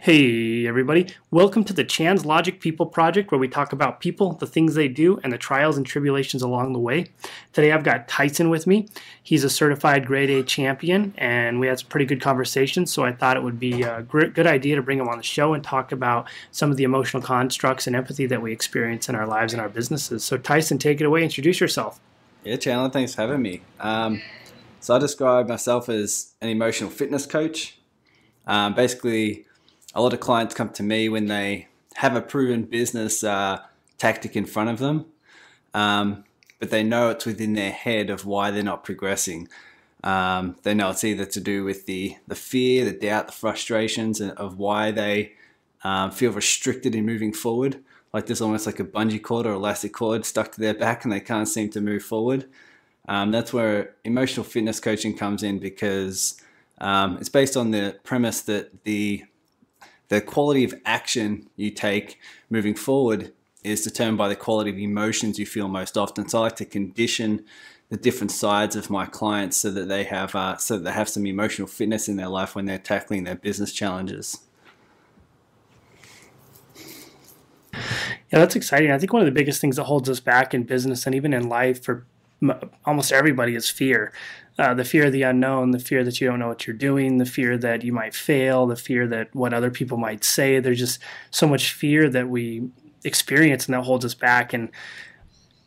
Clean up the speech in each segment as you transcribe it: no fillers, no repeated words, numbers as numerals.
Hey everybody, welcome to the Chan's Logic People Project, where we talk about people, the things they do, and the trials and tribulations along the way. Today I've got Tyson with me. He's a certified grade A champion, and we had some pretty good conversations, so I thought it would be a good idea to bring him on the show and talk about some of the emotional constructs and empathy that we experience in our lives and our businesses. So Tyson, take it away, introduce yourself. Yeah, Chandler, thanks for having me. So I describe myself as an emotional fitness coach. Basically, a lot of clients come to me when they have a proven business tactic in front of them, but they know it's within their head of why they're not progressing. They know it's either to do with the fear, the doubt, the frustrations of why they feel restricted in moving forward. Like there's almost like a bungee cord or elastic cord stuck to their back and they can't seem to move forward. That's where emotional fitness coaching comes in, because it's based on the premise that the quality of action you take moving forward is determined by the quality of emotions you feel most often. So I like to condition the different sides of my clients so that they have some emotional fitness in their life when they're tackling their business challenges. Yeah, that's exciting. I think one of the biggest things that holds us back in business and even in life for almost everybody is fear. The fear of the unknown, the fear that you don't know what you're doing, the fear that you might fail, the fear that what other people might say. There's just so much fear that we experience and that holds us back. And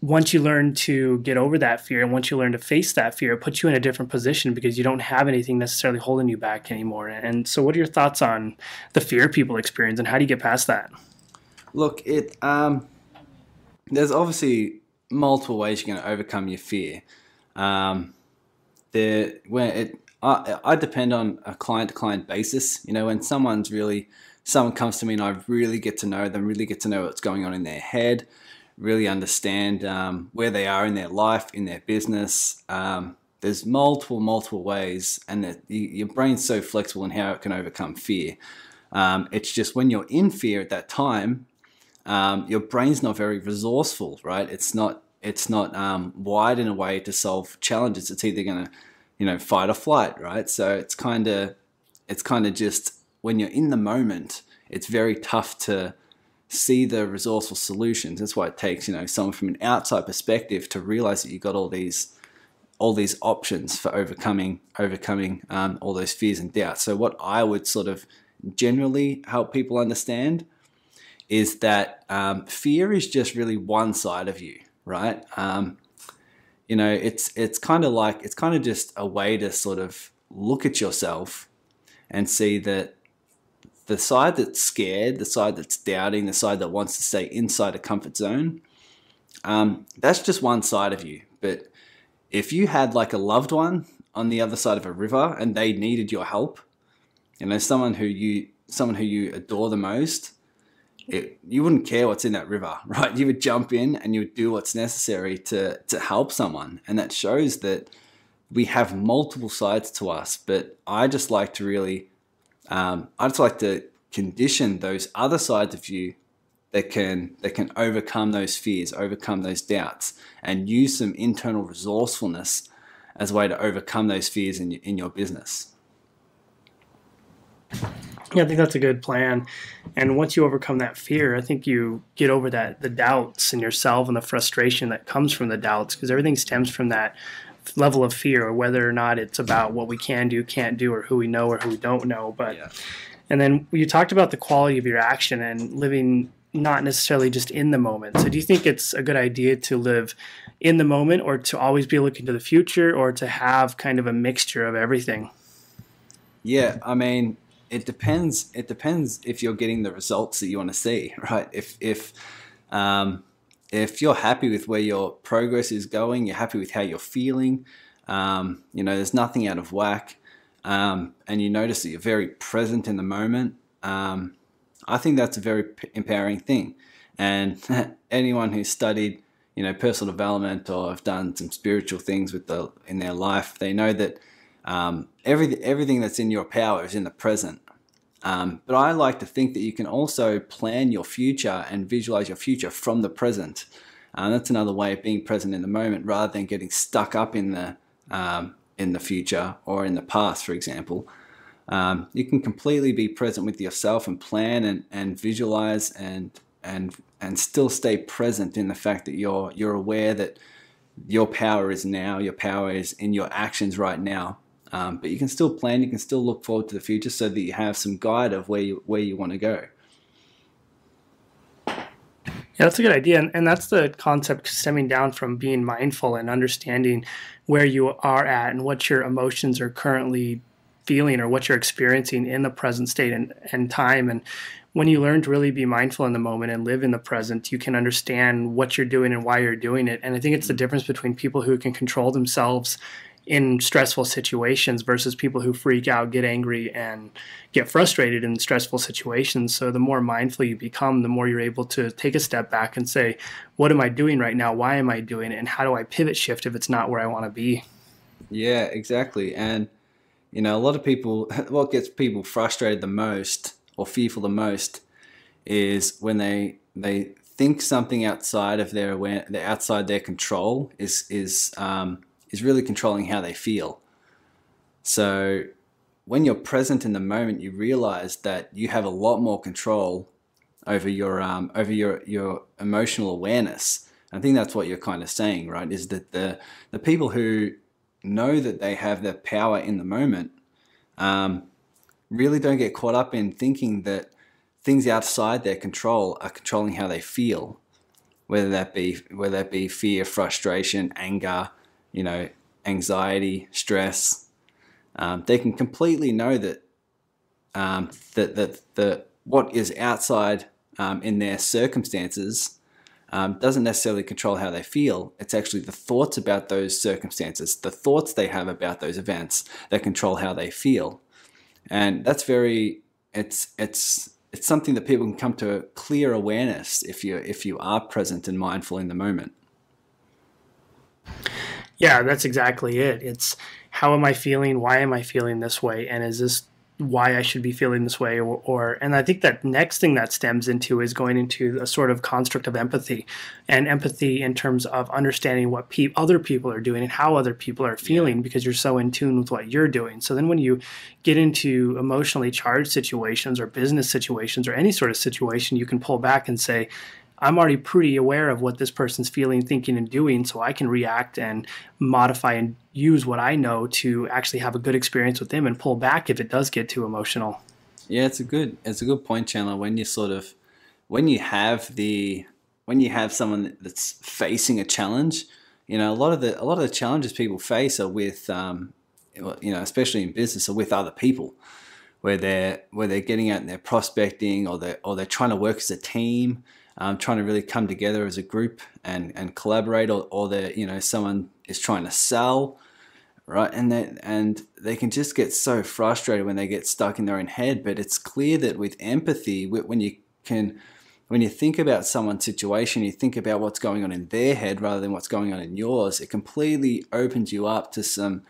once you learn to get over that fear and once you learn to face that fear, it puts you in a different position because you don't have anything necessarily holding you back anymore. And so what are your thoughts on the fear people experience and how do you get past that? Look, there's obviously multiple ways you're going to overcome your fear. I depend on a client-to-client basis. You know, when someone comes to me and I really get to know them, really get to know what's going on in their head, really understand where they are in their life, in their business. There's multiple ways, and your brain's so flexible in how it can overcome fear. It's just when you're in fear at that time, your brain's not very resourceful, right? It's not wired in a way to solve challenges. It's either going to, fight or flight, right? So it's kind of just when you're in the moment, it's very tough to see the resourceful solutions. That's why it takes, someone from an outside perspective to realize that you've got all these options for overcoming all those fears and doubts. So what I would sort of generally help people understand is that fear is just really one side of you, right? It's kind of just a way to sort of look at yourself and see that the side that's scared, the side that's doubting, the side that wants to stay inside a comfort zone, that's just one side of you. But if you had like a loved one on the other side of a river and they needed your help, someone who you adore the most, you wouldn't care what's in that river, right? You would jump in and you would do what's necessary to help someone. And that shows that we have multiple sides to us. But I just like to condition those other sides of you that can overcome those fears, overcome those doubts, and use some internal resourcefulness as a way to overcome those fears in your business. Yeah, I think that's a good plan. And once you overcome that fear, I think you get over the doubts in yourself and the frustration that comes from the doubts, because everything stems from that level of fear, or whether or not it's about what we can do, can't do, or who we know or who we don't know. But yeah. And then you talked about the quality of your action and living not necessarily just in the moment. So do you think it's a good idea to live in the moment, or to always be looking to the future, or to have kind of a mixture of everything? Yeah, I mean, it depends if you're getting the results that you want to see, right? If you're happy with where your progress is going, you're happy with how you're feeling, there's nothing out of whack, and you notice that you're very present in the moment, I think that's a very empowering thing. And anyone who's studied, personal development or have done some spiritual things in their life, they know that everything that's in your power is in the present. But I like to think that you can also plan your future and visualize your future from the present. That's another way of being present in the moment, rather than getting stuck up in the future or in the past, for example. You can completely be present with yourself and plan and visualize and still stay present in the fact that you're aware that your power is now, your power is in your actions right now. But you can still plan, you can still look forward to the future so that you have some guide of where you want to go. Yeah, that's a good idea. And that's the concept stemming down from being mindful and understanding where you are at and what your emotions are currently feeling or what you're experiencing in the present state and time. And when you learn to really be mindful in the moment and live in the present, you can understand what you're doing and why you're doing it. And I think it's the difference between people who can control themselves in stressful situations versus people who freak out, get angry, and get frustrated in stressful situations. So the more mindful you become, the more you're able to take a step back and say, what am I doing right now? Why am I doing it? And how do I pivot shift if it's not where I want to be? Yeah, exactly. And a lot of people, what gets people frustrated the most or fearful the most is when they think something outside of outside their control is really controlling how they feel. So when you're present in the moment, you realize that you have a lot more control over your emotional awareness. I think that's what you're kind of saying, right? Is that the people who know that they have their power in the moment really don't get caught up in thinking that things outside their control are controlling how they feel, whether that be fear, frustration, anger, anxiety, stress. They can completely know that that what is outside in their circumstances doesn't necessarily control how they feel. It's actually the thoughts about those circumstances, the thoughts they have about those events that control how they feel. And that's it's something that people can come to a clear awareness if you are present and mindful in the moment. Yeah, that's exactly it. It's how am I feeling? Why am I feeling this way? And is this why I should be feeling this way? And I think that next thing that stems into is going into a sort of construct of empathy, and empathy in terms of understanding what other people are doing and how other people are feeling, because you're so in tune with what you're doing. So then when you get into emotionally charged situations or business situations or any sort of situation, you can pull back and say, I'm already pretty aware of what this person's feeling, thinking, and doing, so I can react and modify and use what I know to actually have a good experience with them and pull back if it does get too emotional. Yeah, it's a good point, Chandler. When you have someone that's facing a challenge, a lot of the challenges people face are with, especially in business, are with other people, where they're getting out and they're prospecting, or they're trying to work as a team. Trying to really come together as a group and collaborate, or someone is trying to sell, right? And they can just get so frustrated when they get stuck in their own head. But it's clear that with empathy, when you think about someone's situation, you think about what's going on in their head rather than what's going on in yours. It completely opens you up to some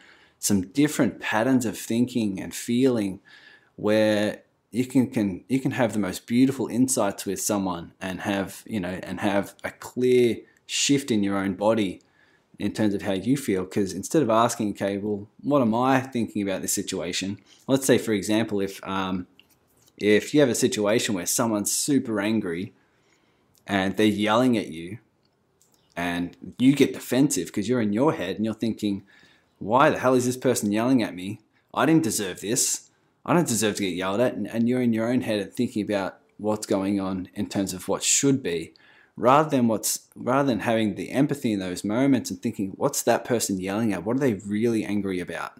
different patterns of thinking and feeling, where you can have the most beautiful insights with someone and have a clear shift in your own body in terms of how you feel. Because instead of asking, okay, well, what am I thinking about this situation? Let's say, for example, if you have a situation where someone's super angry and they're yelling at you, and you get defensive because you're in your head and you're thinking, why the hell is this person yelling at me? I didn't deserve this. I don't deserve to get yelled at. And you're in your own head and thinking about what's going on in terms of what should be, rather than having the empathy in those moments and thinking, what's that person yelling at? What are they really angry about?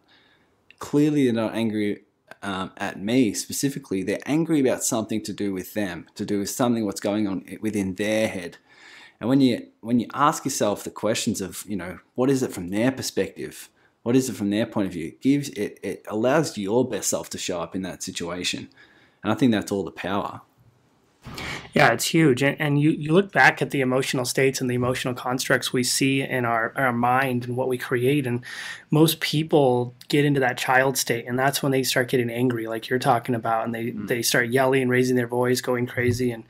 Clearly, they're not angry at me specifically. They're angry about something to do with them, to do with something what's going on within their head. And when you ask yourself the questions of, what is it from their perspective? What is it from their point of view? It allows your best self to show up in that situation. And I think that's all the power. Yeah, it's huge. And you look back at the emotional states and the emotional constructs we see in our mind and what we create. And most people get into that child state. And that's when they start getting angry, like you're talking about. And they start yelling, raising their voice, going crazy. And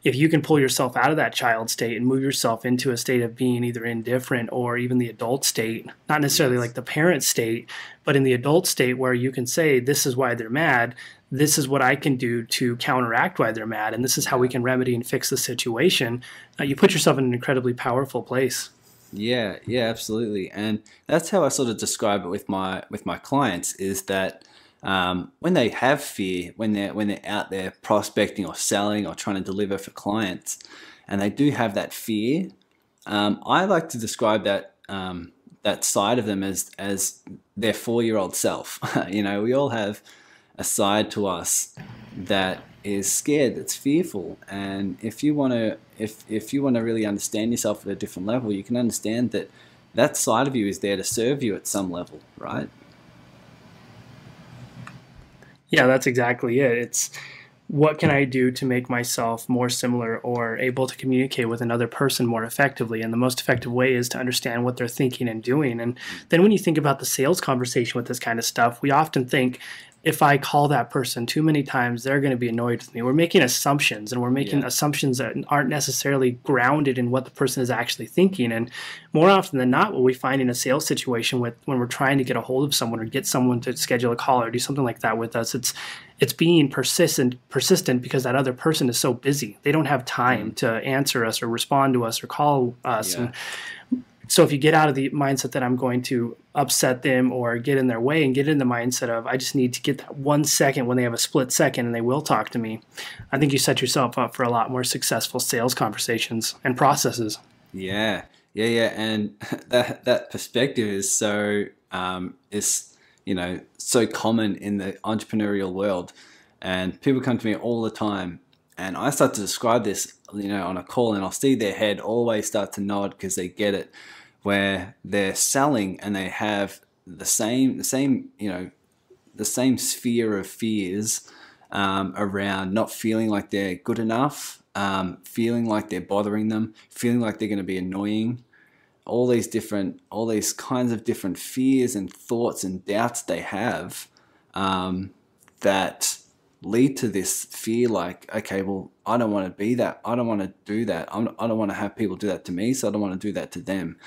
if you can pull yourself out of that child state and move yourself into a state of being either indifferent or even the adult state, not necessarily Yes. like the parent state, but in the adult state where you can say, this is why they're mad, this is what I can do to counteract why they're mad, and this is how we Yeah. can remedy and fix the situation. You put yourself in an incredibly powerful place. Yeah, yeah, absolutely, and that's how I sort of describe it with my clients is that when they have fear, when they're out there prospecting or selling or trying to deliver for clients, and they do have that fear, I like to describe that side of them as their 4-year-old self. You know, we all have a side to us that is scared, that's fearful, and if you want to really understand yourself at a different level, you can understand that that side of you is there to serve you at some level, right? Yeah, that's exactly it. It's what can I do to make myself more similar or able to communicate with another person more effectively? And the most effective way is to understand what they're thinking and doing. And then when you think about the sales conversation with this kind of stuff, we often think if I call that person too many times, they're going to be annoyed with me. We're making assumptions, and we're making Yeah. assumptions that aren't necessarily grounded in what the person is actually thinking. And more often than not, what we find in a sales situation with when we're trying to get a hold of someone or get someone to schedule a call or do something like that with us, it's being persistent because that other person is so busy. They don't have time Mm. to answer us or respond to us or call us. Yeah. And so if you get out of the mindset that I'm going to upset them or get in their way and get in the mindset of I just need to get that 1 second when they have a split second and they will talk to me, I think you set yourself up for a lot more successful sales conversations and processes. Yeah, yeah, yeah, and that perspective is so is so common in the entrepreneurial world, and people come to me all the time, and I start to describe this, on a call, and I'll see their head always start to nod because they get it, where they're selling and they have the same sphere of fears around not feeling like they're good enough, feeling like they're bothering them, feeling like they're going to be annoying. All these kinds of different fears and thoughts and doubts they have that lead to this fear like, okay, well, I don't want to be that. I don't want to do that. I don't want to have people do that to me, so I don't want to do that to them.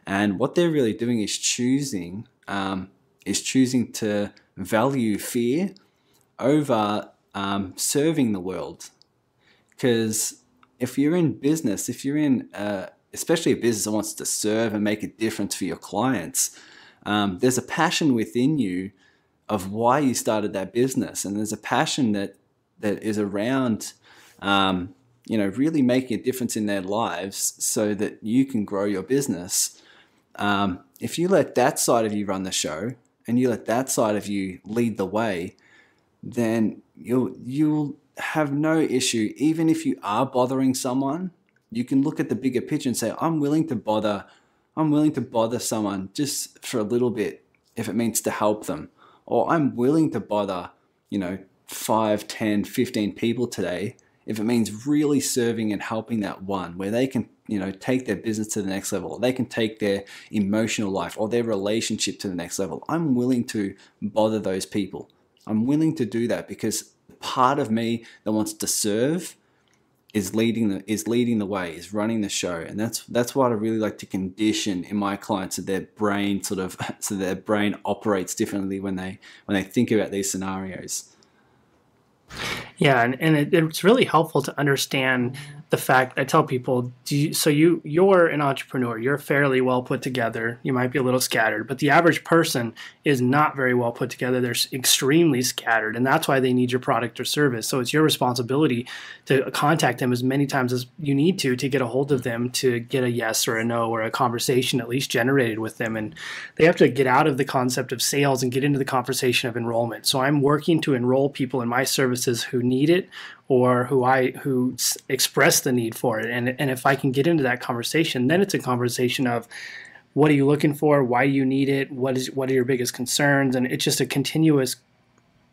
And what they're really doing is choosing to value fear over serving the world. Because if you're in business, if you're in, especially a business that wants to serve and make a difference for your clients, there's a passion within you of why you started that business, and there's a passion that is around, really making a difference in their lives so that you can grow your business. If you let that side of you run the show and you let that side of you lead the way, then you'll have no issue. Even if you are bothering someone, you can look at the bigger picture and say, I'm willing to bother someone just for a little bit if it means to help them. Or I'm willing to bother, 5, 10, 15 people today if it means really serving and helping that one where they can, take their business to the next level, or they can take their emotional life or their relationship to the next level. I'm willing to bother those people. I'm willing to do that because part of me that wants to serve is leading the way, is running the show, and that's what I really like to condition in my clients, so their brain so their brain operates differently when they think about these scenarios. Yeah, and it's really helpful to understand the fact. I tell people, you're an entrepreneur. You're fairly well put together. You might be a little scattered, but the average person is not very well put together. They're extremely scattered, and that's why they need your product or service. So it's your responsibility to contact them as many times as you need to get a hold of them, to get a yes or a no or a conversation at least generated with them. And they have to get out of the concept of sales and get into the conversation of enrollment. So I'm working to enroll people in my services who need it or who express the need for it. And if I can get into that conversation, then it's a conversation of what are you looking for? Why do you need it? What are your biggest concerns? And it's just a continuous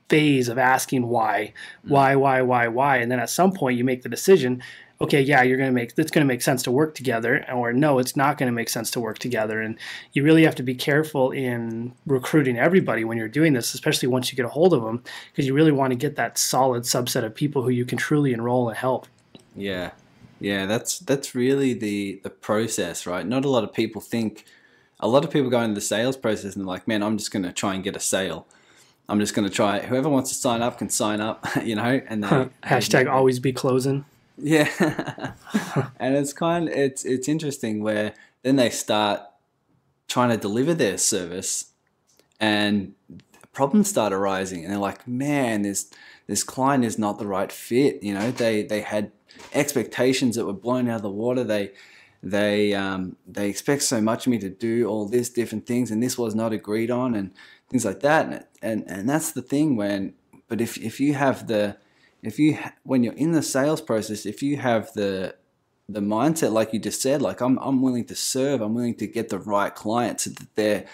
phase of asking why, and then at some point you make the decision, okay, yeah, it's going to make sense to work together, or no, it's not going to make sense to work together. And you really have to be careful in recruiting everybody when you're doing this, especially once you get a hold of them, because you really want to get that solid subset of people who you can truly enroll and help. Yeah. Yeah, that's really the process, right? Not a lot of people think. A lot of people go into the sales process and they're like, man, I'm just going to try and get a sale. I'm just going to try. Whoever wants to sign up can sign up, and Hashtag always be closing. Yeah. And it's interesting where then they start trying to deliver their service and problems start arising, and they're like, man, this client is not the right fit. They had expectations that were blown out of the water. They expect so much of me to do all these different things, and this was not agreed on, and things like that. And that's the thing but if you have when you're in the sales process, if you have the mindset, like you just said, like I'm willing to serve, I'm willing to get the right clients so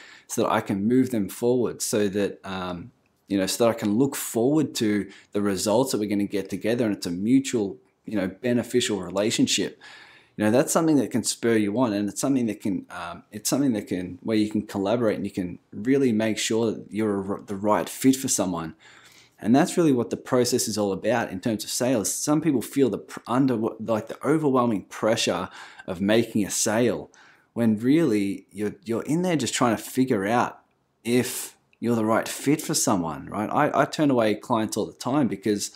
that I can move them forward, so that so that I can look forward to the results that we're going to get together, and it's a mutual, beneficial relationship. That's something that can spur you on, and it's something that can where you can collaborate and you can really make sure that you're the right fit for someone. And that's really what the process is all about in terms of sales. Some people feel the overwhelming pressure of making a sale, when really you're in there just trying to figure out if you're the right fit for someone, right? I turn away clients all the time because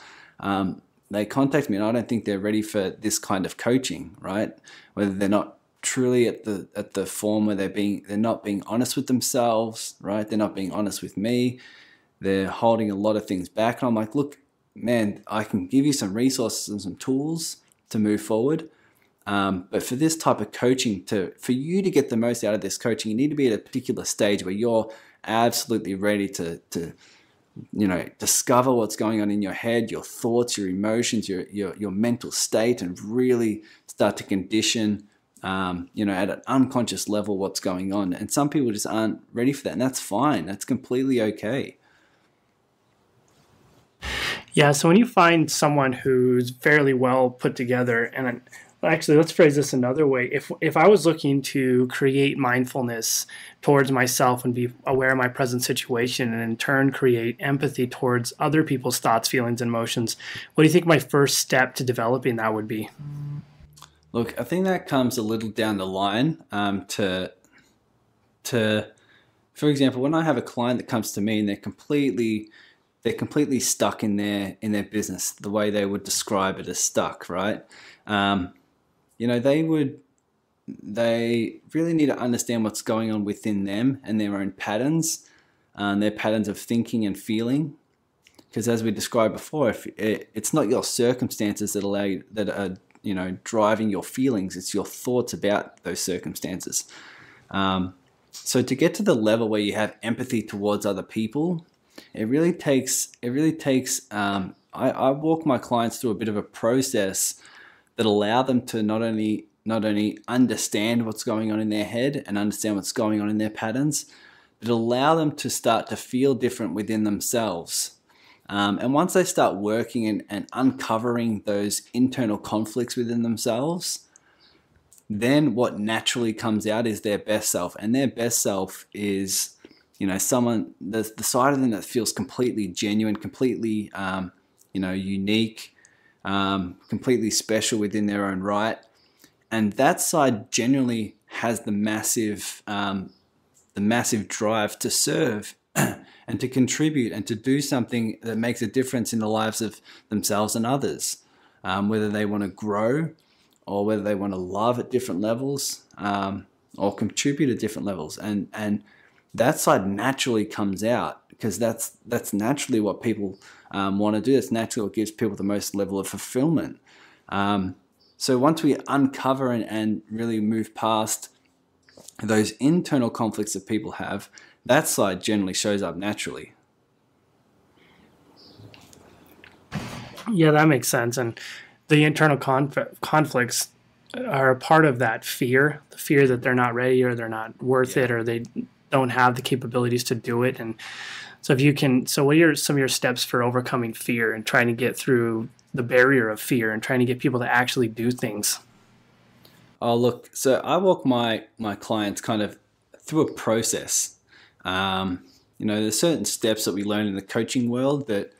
they contact me and I don't think they're ready for this kind of coaching, right? Whether they're not truly at the form where they're not being honest with themselves, right? They're not being honest with me. They're holding a lot of things back. And I'm like, look, man, I can give you some resources and some tools to move forward. But for this type of coaching, for you to get the most out of this coaching, you need to be at a particular stage where you're absolutely ready to discover what's going on in your head, your thoughts, your emotions, your mental state, and really start to condition, at an unconscious level what's going on. And some people just aren't ready for that, and that's fine. That's completely okay. Yeah, so when you find someone who's fairly well put together, and actually, let's phrase this another way. If I was looking to create mindfulness towards myself and be aware of my present situation, and in turn create empathy towards other people's thoughts, feelings, and emotions, what do you think my first step to developing that would be? Look, I think that comes a little down the line to for example, when I have a client that comes to me and they're completely stuck in their business, the way they would describe it as stuck, right? They really need to understand what's going on within them and their own patterns, their patterns of thinking and feeling. Because as we described before, if it's not your circumstances that are driving your feelings, it's your thoughts about those circumstances. So to get to the level where you have empathy towards other people, it really takes. I walk my clients through a bit of a process that allow them to not only understand what's going on in their head and understand what's going on in their patterns, but allow them to start to feel different within themselves. And once they start working and uncovering those internal conflicts within themselves, then what naturally comes out is their best self. And their best self is, someone, the side of them that feels completely genuine, completely, unique, completely special within their own right. And that side generally has the massive drive to serve and to contribute and to do something that makes a difference in the lives of themselves and others, whether they want to grow or whether they want to love at different levels, or contribute at different levels. And that side naturally comes out because that's naturally what people want to do. It's naturally what gives people the most level of fulfillment. So once we uncover and really move past those internal conflicts that people have, that side generally shows up naturally. Yeah, that makes sense. And the internal conflicts are a part of that fear, the fear that they're not ready or they're not worth it or they don't have the capabilities to do it. And So if you can, so what are some of your steps for overcoming fear and trying to get through the barrier of fear and trying to get people to actually do things? Oh, look, so I walk my clients kind of through a process. There's certain steps that we learn in the coaching world that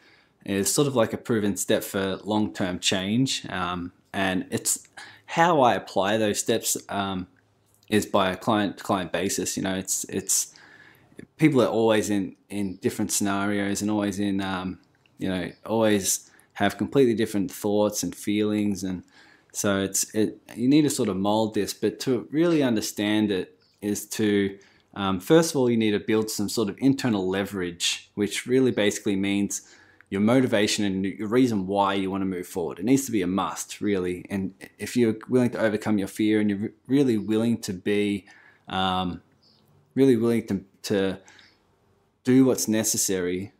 is sort of like a proven step for long-term change. And it's how I apply those steps is by a client-to-client basis. It's people are always in different scenarios and always always have completely different thoughts and feelings, and so you need to sort of mold this. But to really understand it is to first of all, you need to build some sort of internal leverage, which really basically means your motivation and your reason why you want to move forward. It needs to be a must, really. And if you're willing to overcome your fear and you're really willing to be really willing to do what's necessary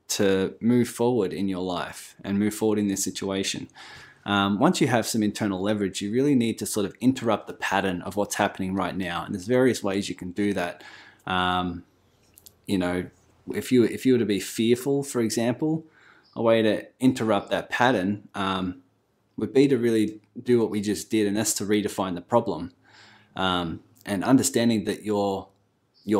to move forward in your life and move forward in this situation. Once you have some internal leverage, you really need to sort of interrupt the pattern of what's happening right now. And there's various ways you can do that. If you were to be fearful, for example, a way to interrupt that pattern would be to really do what we just did, and that's to redefine the problem. And understanding that your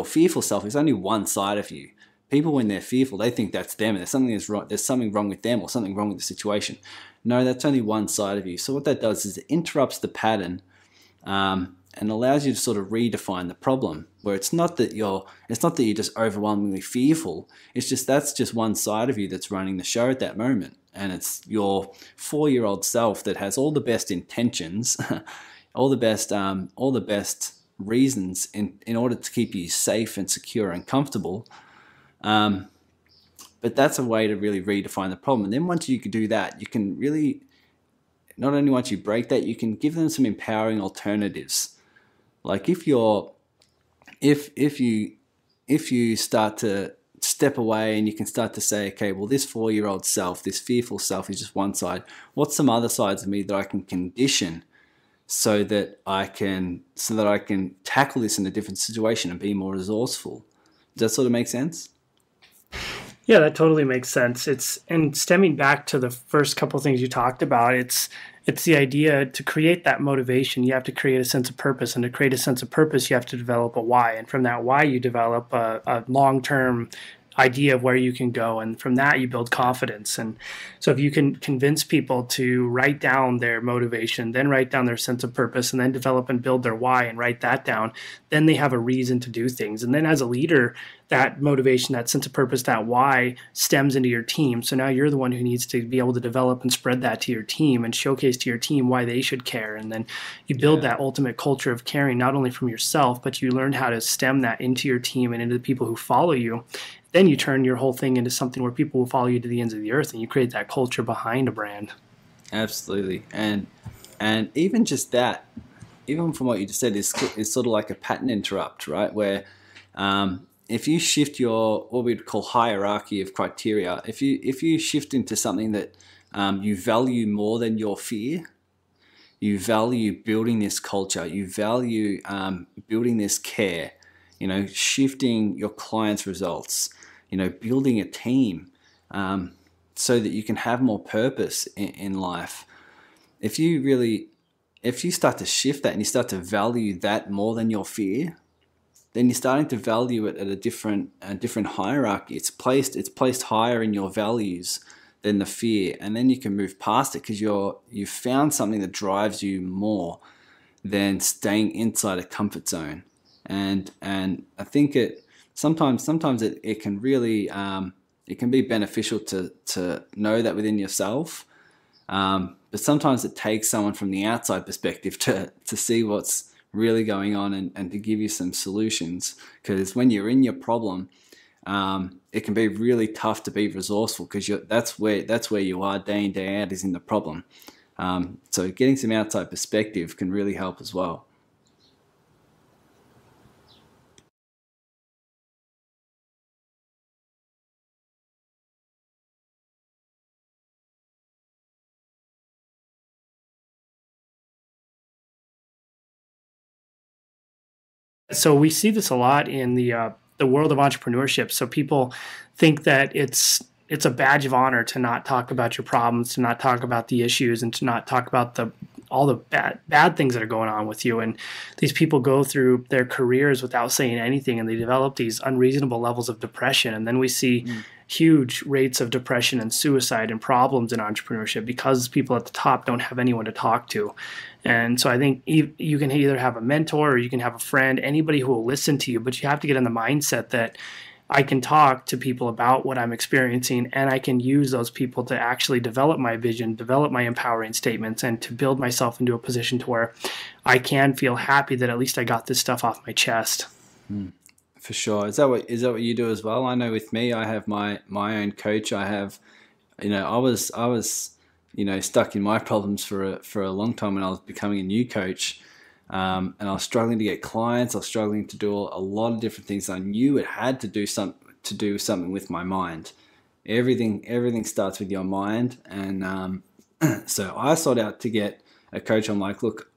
fearful self is only one side of you. People, when they're fearful, they think that's them, and there's something wrong with them or something wrong with the situation. No, that's only one side of you. So what that does is it interrupts the pattern and allows you to sort of redefine the problem, where it's not that you're just overwhelmingly fearful. It's just that's just one side of you that's running the show at that moment, and it's your 4-year-old self that has all the best intentions, all the best reasons in order to keep you safe and secure and comfortable. But that's a way to really redefine the problem. And then once you can do that, you can really, not only once you break that, you can give them some empowering alternatives. Like if you start to step away and you can start to say, okay, well, this 4-year-old self, this fearful self is just one side. What's some other sides of me that I can condition so that I can tackle this in a different situation and be more resourceful? Does that sort of make sense? Yeah, that totally makes sense. And stemming back to the first couple of things you talked about, it's the idea to create that motivation. You have to create a sense of purpose, and to create a sense of purpose, you have to develop a why. And from that why, you develop a long-term idea of where you can go, and from that you build confidence. And so if you can convince people to write down their motivation, then write down their sense of purpose, and then develop and build their why and write that down, then they have a reason to do things. And then as a leader, that motivation, that sense of purpose, that why stems into your team. So now you're the one who needs to be able to develop and spread that to your team and showcase to your team why they should care. And then you build that ultimate culture of caring, not only from yourself, but you learn how to stem that into your team and into the people who follow you. Then you turn your whole thing into something where people will follow you to the ends of the earth, and you create that culture behind a brand. Absolutely. And even just that, even from what you just said, is sort of like a pattern interrupt, right? Where if you shift your what we'd call hierarchy of criteria, if you shift into something that you value more than your fear, you value building this culture, you value building this care, shifting your clients' results, building a team so that you can have more purpose in life. If you start to shift that and you start to value that more than your fear, then you're starting to value it at a different hierarchy. It's placed higher in your values than the fear, and then you can move past it because you've found something that drives you more than staying inside a comfort zone. And I think sometimes it can really it can be beneficial to know that within yourself. But sometimes it takes someone from the outside perspective to see what's really going on and to give you some solutions. Because when you're in your problem, it can be really tough to be resourceful because that's where you are day in, day out, is in the problem. So getting some outside perspective can really help as well. So we see this a lot in the world of entrepreneurship. So people think that it's a badge of honor to not talk about your problems, to not talk about the issues, and to not talk about the all the bad things that are going on with you. And these people go through their careers without saying anything, and they develop these unreasonable levels of depression. And then we see huge rates of depression and suicide and problems in entrepreneurship because people at the top don't have anyone to talk to. And so I think you can either have a mentor or you can have a friend, anybody who will listen to you, but you have to get in the mindset that I can talk to people about what I'm experiencing, and I can use those people to actually develop my vision, develop my empowering statements, and to build myself into a position to where I can feel happy that at least I got this stuff off my chest. For sure. Is that what you do as well? I know with me, I have my own coach. I have, I was stuck in my problems for a long time when I was becoming a new coach. And I was struggling to get clients. I was struggling to do a lot of different things. I knew it had to do something with my mind. Everything starts with your mind. And so I sought out to get a coach. I'm like, look,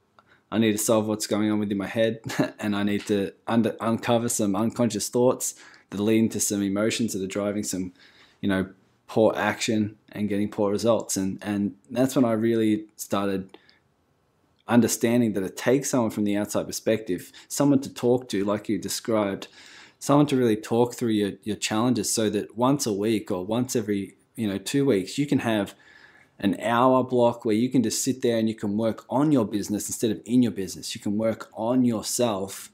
I need to solve what's going on within my head, and I need to uncover some unconscious thoughts that are leading to some emotions that are driving some, poor action and getting poor results. And that's when I really started understanding that it takes someone from the outside perspective, someone to talk to, like you described, someone to really talk through your challenges, so that once a week or once every 2 weeks, you can have an hour block where you can just sit there and you can work on your business instead of in your business. You can work on yourself,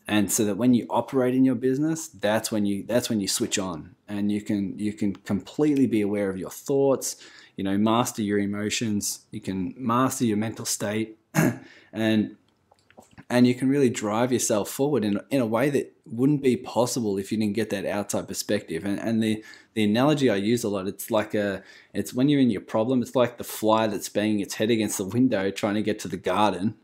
and so that when you operate in your business, that's when you switch on, and you can completely be aware of your thoughts, master your emotions, you can master your mental state, and you can really drive yourself forward in a way that wouldn't be possible if you didn't get that outside perspective. And the analogy I use a lot, it's when you're in your problem, it's like the fly that's banging its head against the window trying to get to the garden,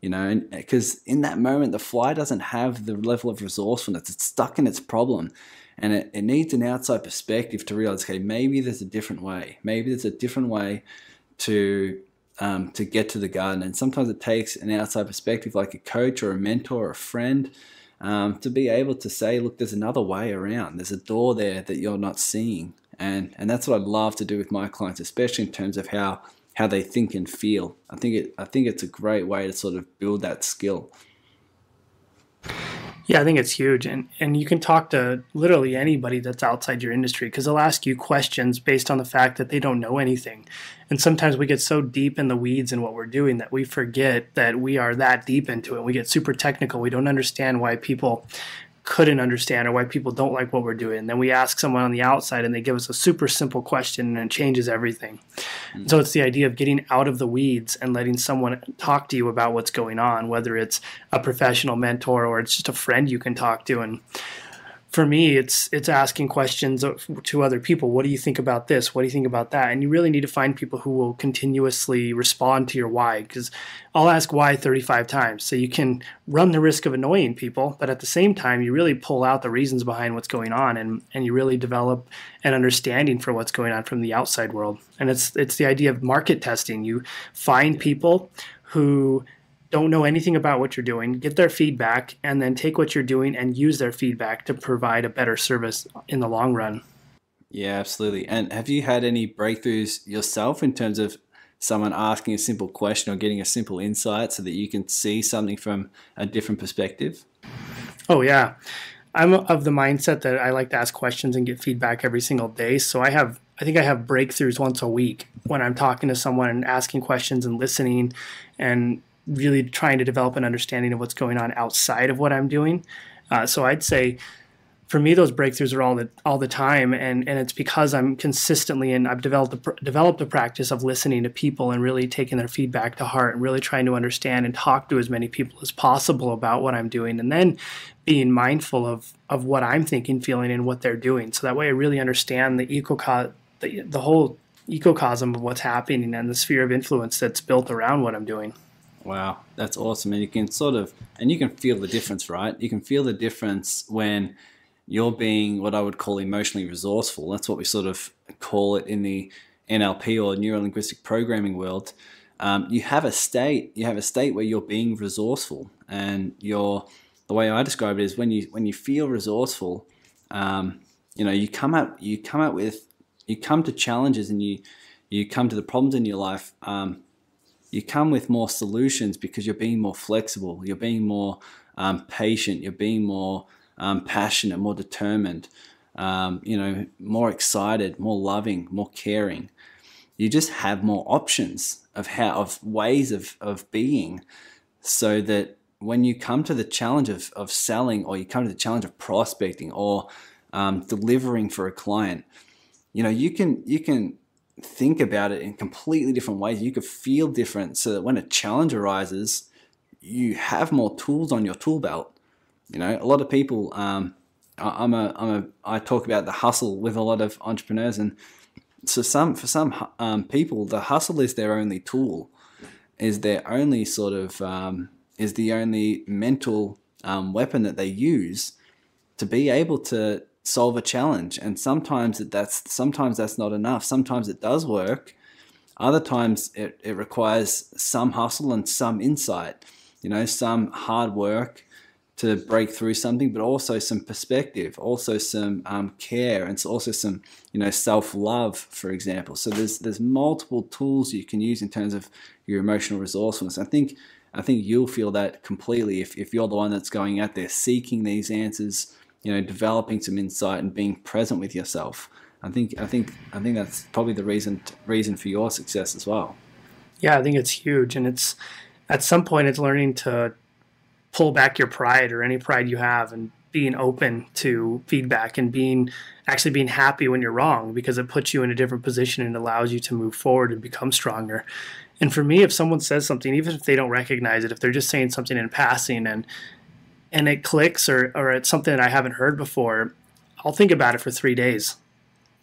and because in that moment, the fly doesn't have the level of resourcefulness. It's stuck in its problem, and it needs an outside perspective to realize, okay, maybe there's a different way. Maybe there's a different way to get to the garden. And sometimes it takes an outside perspective, like a coach or a mentor or a friend, to be able to say, look, there's another way around. There's a door there that you're not seeing. And that's what I'd love to do with my clients, especially in terms of how they think and feel. I think it's a great way to sort of build that skill. Yeah, I think it's huge. And you can talk to literally anybody that's outside your industry, because they'll ask you questions based on the fact that they don't know anything. And sometimes we get so deep in the weeds in what we're doing that we forget that we are that deep into it. We get super technical. We don't understand why people couldn't understand or why people don't like what we're doing. And then we ask someone on the outside and they give us a super simple question and it changes everything. Mm-hmm. So it's the idea of getting out of the weeds and letting someone talk to you about what's going on, whether it's a professional mentor or it's just a friend you can talk to. And for me, it's asking questions to other people. What do you think about this? What do you think about that? And you really need to find people who will continuously respond to your why, because I'll ask why 35 times. So you can run the risk of annoying people, but at the same time, you really pull out the reasons behind what's going on, and you really develop an understanding for what's going on from the outside world. And it's the idea of market testing. You find people who don't know anything about what you're doing, get their feedback, and then take what you're doing and use their feedback to provide a better service in the long run. Yeah, absolutely. And have you had any breakthroughs yourself in terms of someone asking a simple question or getting a simple insight so that you can see something from a different perspective? Oh, yeah. I'm of the mindset that I like to ask questions and get feedback every single day. So I think I have breakthroughs once a week when I'm talking to someone and asking questions and listening and really trying to develop an understanding of what's going on outside of what I'm doing. So I'd say for me, those breakthroughs are all the time. And it's because I'm consistently, and I've developed a practice of listening to people and really taking their feedback to heart and really trying to understand and talk to as many people as possible about what I'm doing. And then being mindful of what I'm thinking, feeling, and what they're doing. So that way I really understand the whole ecosystem of what's happening and the sphere of influence that's built around what I'm doing. Wow, that's awesome. And you can you can feel the difference, right? You can feel the difference when you're being what I would call emotionally resourceful. That's what we sort of call it in the NLP or neuro-linguistic programming world. You have a state where you're being resourceful, and the way I describe it is when you feel resourceful, you come to challenges, and you come to the problems in your life. You come with more solutions because you're being more flexible, you're being more patient, you're being more passionate, more determined, more excited, more loving, more caring. You just have more options of ways of being, so that when you come to the challenge of selling, or you come to the challenge of prospecting, or delivering for a client, you can think about it in completely different ways. You could feel different, so that when a challenge arises, you have more tools on your tool belt. A lot of people, I talk about the hustle with a lot of entrepreneurs, and so for some people, the hustle is their only tool, is their only sort of is the only mental weapon that they use to be able to solve a challenge. And sometimes that's not enough. Sometimes it does work. Other times it requires some hustle and some insight, some hard work to break through something, but also some perspective, also some care, and also some self-love, for example. So there's multiple tools you can use in terms of your emotional resourcefulness. I think you'll feel that completely if you're the one that's going out there seeking these answers, developing some insight and being present with yourself. I think that's probably the reason for your success as well. Yeah, I think it's huge, and it's at some point it's learning to pull back your pride, or any pride you have, and being open to feedback, and being happy when you're wrong, because it puts you in a different position and allows you to move forward and become stronger. And for me, if someone says something, even if they don't recognize it, if they're just saying something in passing and it clicks, or it's something that I haven't heard before, I'll think about it for 3 days,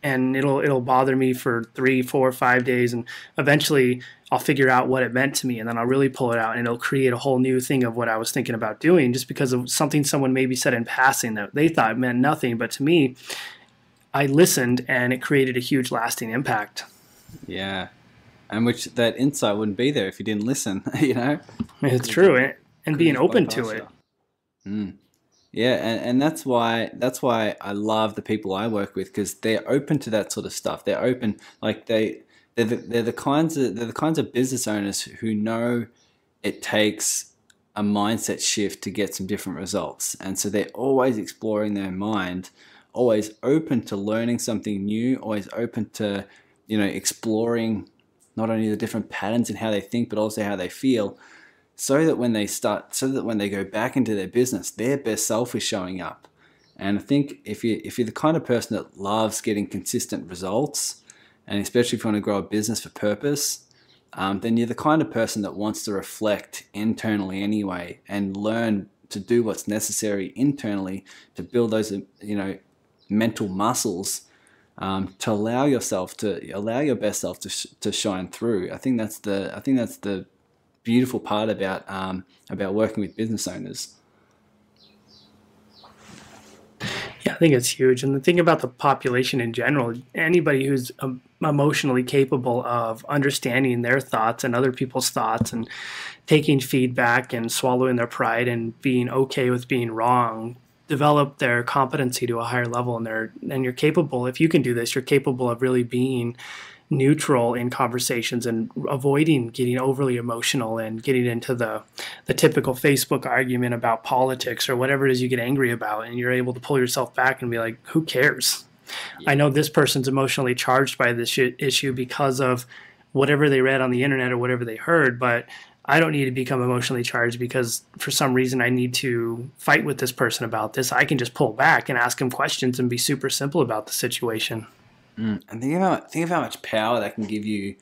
and it'll bother me for 3, 4, 5 days, and eventually I'll figure out what it meant to me, and then I'll really pull it out, and it'll create a whole new thing of what I was thinking about doing, just because of something someone maybe said in passing that they thought meant nothing, but to me, I listened, and it created a huge lasting impact. Yeah, and which that insight wouldn't be there if you didn't listen. It's true, and being open to it. Mm. Yeah, and that's why I love the people I work with, because they're open to that sort of stuff. They're open, like they're the kinds of business owners who know it takes a mindset shift to get some different results, and so they're always exploring their mind, always open to learning something new, always open to exploring not only the different patterns in how they think, but also how they feel. So that when they go back into their business, their best self is showing up. And I think if you're the kind of person that loves getting consistent results, and especially if you want to grow a business for purpose, then you're the kind of person that wants to reflect internally anyway, and learn to do what's necessary internally to build those mental muscles, to allow your best self to shine through. I think that's the beautiful part about working with business owners. Yeah, I think it's huge. And the thing about the population in general, anybody who's emotionally capable of understanding their thoughts and other people's thoughts, and taking feedback and swallowing their pride and being okay with being wrong, develop their competency to a higher level. And you're capable, if you can do this, you're capable of really being neutral in conversations, and avoiding getting overly emotional and getting into the typical Facebook argument about politics or whatever it is you get angry about. And you're able to pull yourself back and be like, who cares? Yeah. I know this person's emotionally charged by this issue because of whatever they read on the internet or whatever they heard, but I don't need to become emotionally charged because for some reason I need to fight with this person about this. I can just pull back and ask them questions and be super simple about the situation. And think of how much power that can give you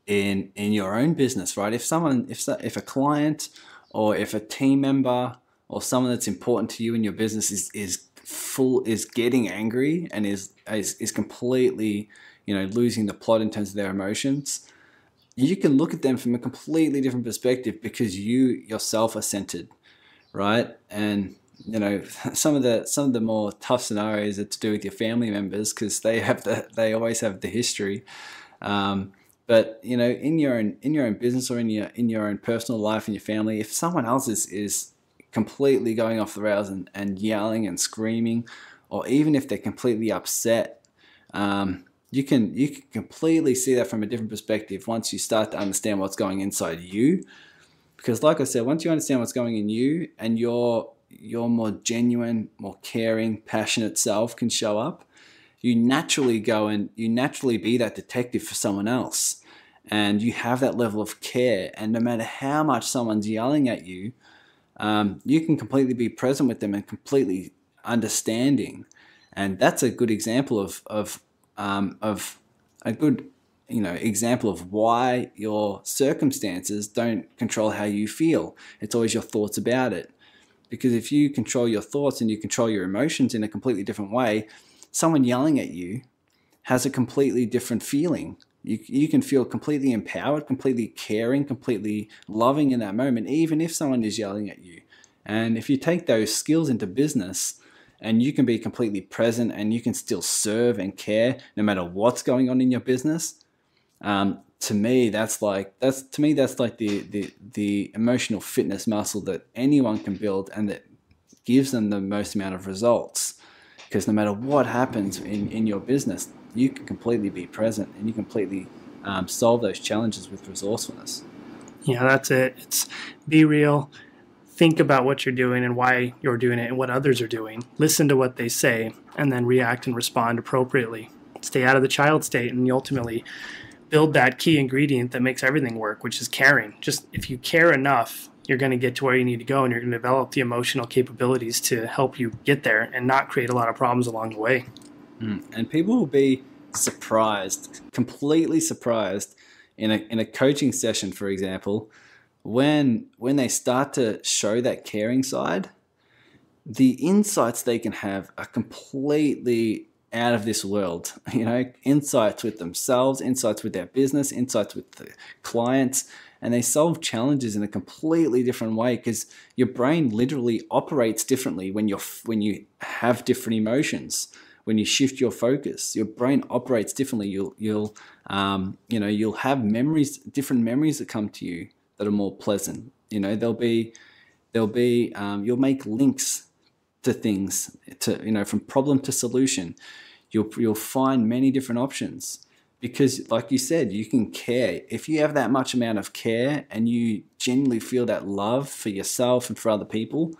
in your own business, right? If a client, or if a team member, or someone that's important to you in your business is getting angry and is completely losing the plot in terms of their emotions, you can look at them from a completely different perspective, because you yourself are centered, right? And some of the more tough scenarios are to do with your family members, because they always have the history. But in your own business, or in your own personal life, in your family, if someone else is completely going off the rails and yelling and screaming, or even if they're completely upset, you can completely see that from a different perspective once you start to understand what's going inside you. Because like I said, once you understand what's going in you and your more genuine, more caring, passionate self can show up, you naturally be that detective for someone else. And you have that level of care. And no matter how much someone's yelling at you, you can completely be present with them and completely understanding. And that's a good example of a good example of why your circumstances don't control how you feel. It's always your thoughts about it. Because if you control your thoughts and you control your emotions in a completely different way, someone yelling at you has a completely different feeling. You can feel completely empowered, completely caring, completely loving in that moment, even if someone is yelling at you. And if you take those skills into business and you can be completely present and you can still serve and care no matter what's going on in your business, to me that's like the emotional fitness muscle that anyone can build and that gives them the most amount of results. Because no matter what happens in your business, you can completely be present and you completely solve those challenges with resourcefulness. Yeah, that's it. It's be real. Think about what you're doing and why you're doing it and what others are doing. Listen to what they say and then react and respond appropriately. Stay out of the child state and ultimately build that key ingredient that makes everything work, which is caring. Just if you care enough, you're going to get to where you need to go and you're going to develop the emotional capabilities to help you get there and not create a lot of problems along the way. And people will be surprised, completely surprised in a coaching session, for example, when they start to show that caring side, the insights they can have are completely out of this world. Insights with themselves, insights with their business, insights with the clients, and they solve challenges in a completely different way because your brain literally operates differently when you have different emotions. When you shift your focus, your brain operates differently. You'll have memories, different memories that come to you that are more pleasant. You'll make links to things, from problem to solution. You'll find many different options because, like you said, you can care. If you have that much amount of care and you genuinely feel that love for yourself and for other people,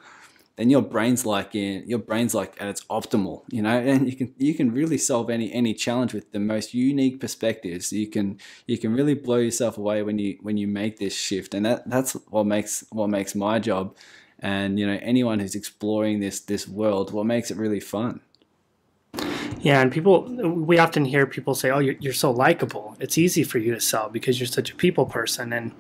then your brain's like at its optimal, and you can really solve any challenge with the most unique perspectives. You can really blow yourself away when you make this shift, and that's what makes my job, and anyone who's exploring this world, what makes it really fun. Yeah, and we often hear people say, "Oh, you're so likable. It's easy for you to sell because you're such a people person." And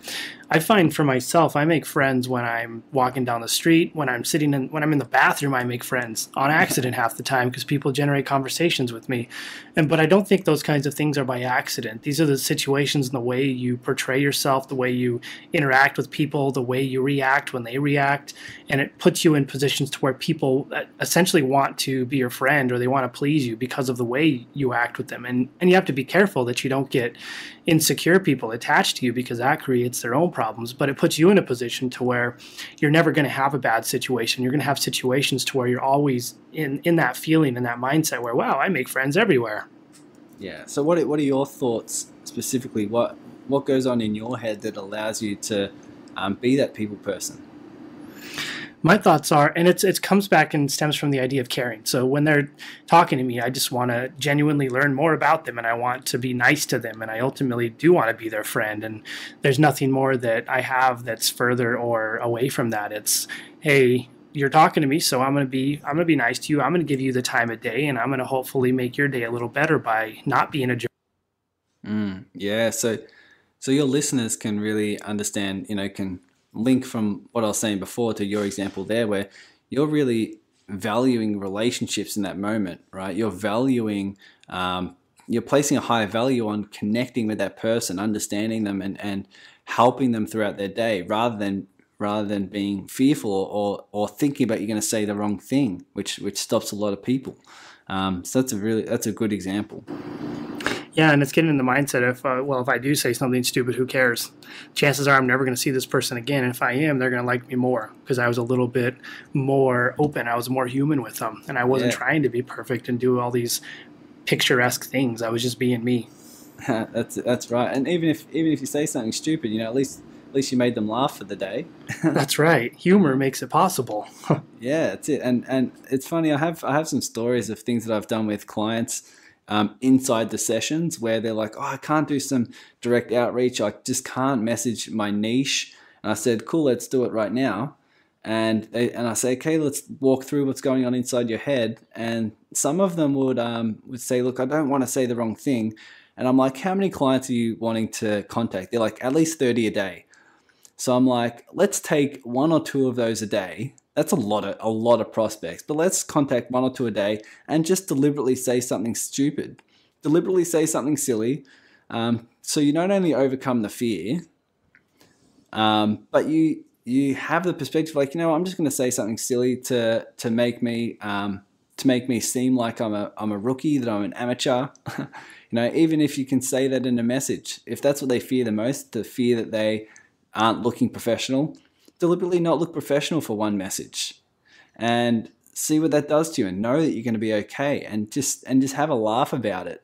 I find for myself, I make friends when I'm walking down the street, when I'm in the bathroom, I make friends on accident half the time because people generate conversations with me. But I don't think those kinds of things are by accident. These are the situations and the way you portray yourself, the way you interact with people, the way you react when they react, and it puts you in positions to where people essentially want to be your friend or they want to please you because of the way you act with them. And you have to be careful that you don't get insecure people attached to you because that creates their own problems. But it puts you in a position to where you're never going to have a bad situation. You're going to have situations to where you're always in that feeling and that mindset where, wow, I make friends everywhere. Yeah. So what are your thoughts specifically? What goes on in your head that allows you to be that people person? My thoughts are, and it comes back and stems from the idea of caring. So when they're talking to me, I just want to genuinely learn more about them, and I want to be nice to them, and I ultimately do want to be their friend. And there's nothing more that I have that's further or away from that. It's, hey, you're talking to me, so I'm gonna be nice to you. I'm gonna give you the time of day, and I'm gonna hopefully make your day a little better by not being a jerk. Yeah. So your listeners can really understand. Can link from what I was saying before to your example there, where you're really valuing relationships in that moment, right? You're valuing, you're placing a high value on connecting with that person, understanding them, and helping them throughout their day, rather than being fearful or thinking about you're going to say the wrong thing, which stops a lot of people. So that's a good example. Yeah, and it's getting in the mindset of, well, if I do say something stupid, who cares? Chances are I'm never going to see this person again. And if I am, they're going to like me more because I was a little bit more open. I was more human with them. And I wasn't Yeah, trying to be perfect and do all these picturesque things. I was just being me. that's right. And even if you say something stupid, you know, at least you made them laugh for the day. That's right. Humor makes it possible. Yeah, that's it. And it's funny. I have some stories of things that I've done with clients inside the sessions where they're like, "Oh, I can't do some direct outreach. I just can't message my niche." And I said, "Cool, let's do it right now." And I say, "Okay, let's walk through what's going on inside your head." And some of them would say, "Look, I don't want to say the wrong thing." And I'm like, "How many clients are you wanting to contact?" They're like, "At least 30 a day." So I'm like, let's take one or two of those a day. That's a lot of prospects, but let's contact one or two a day and just deliberately say something stupid, deliberately say something silly. So you not only overcome the fear, but you have the perspective like, you know, I'm just going to say something silly to make me seem like I'm a rookie, that I'm an amateur. You know, even if you can say that in a message, if that's what they fear the most, the fear that they aren't looking professional, deliberately not look professional for one message and see what that does to you and know that you're going to be okay, and just have a laugh about it.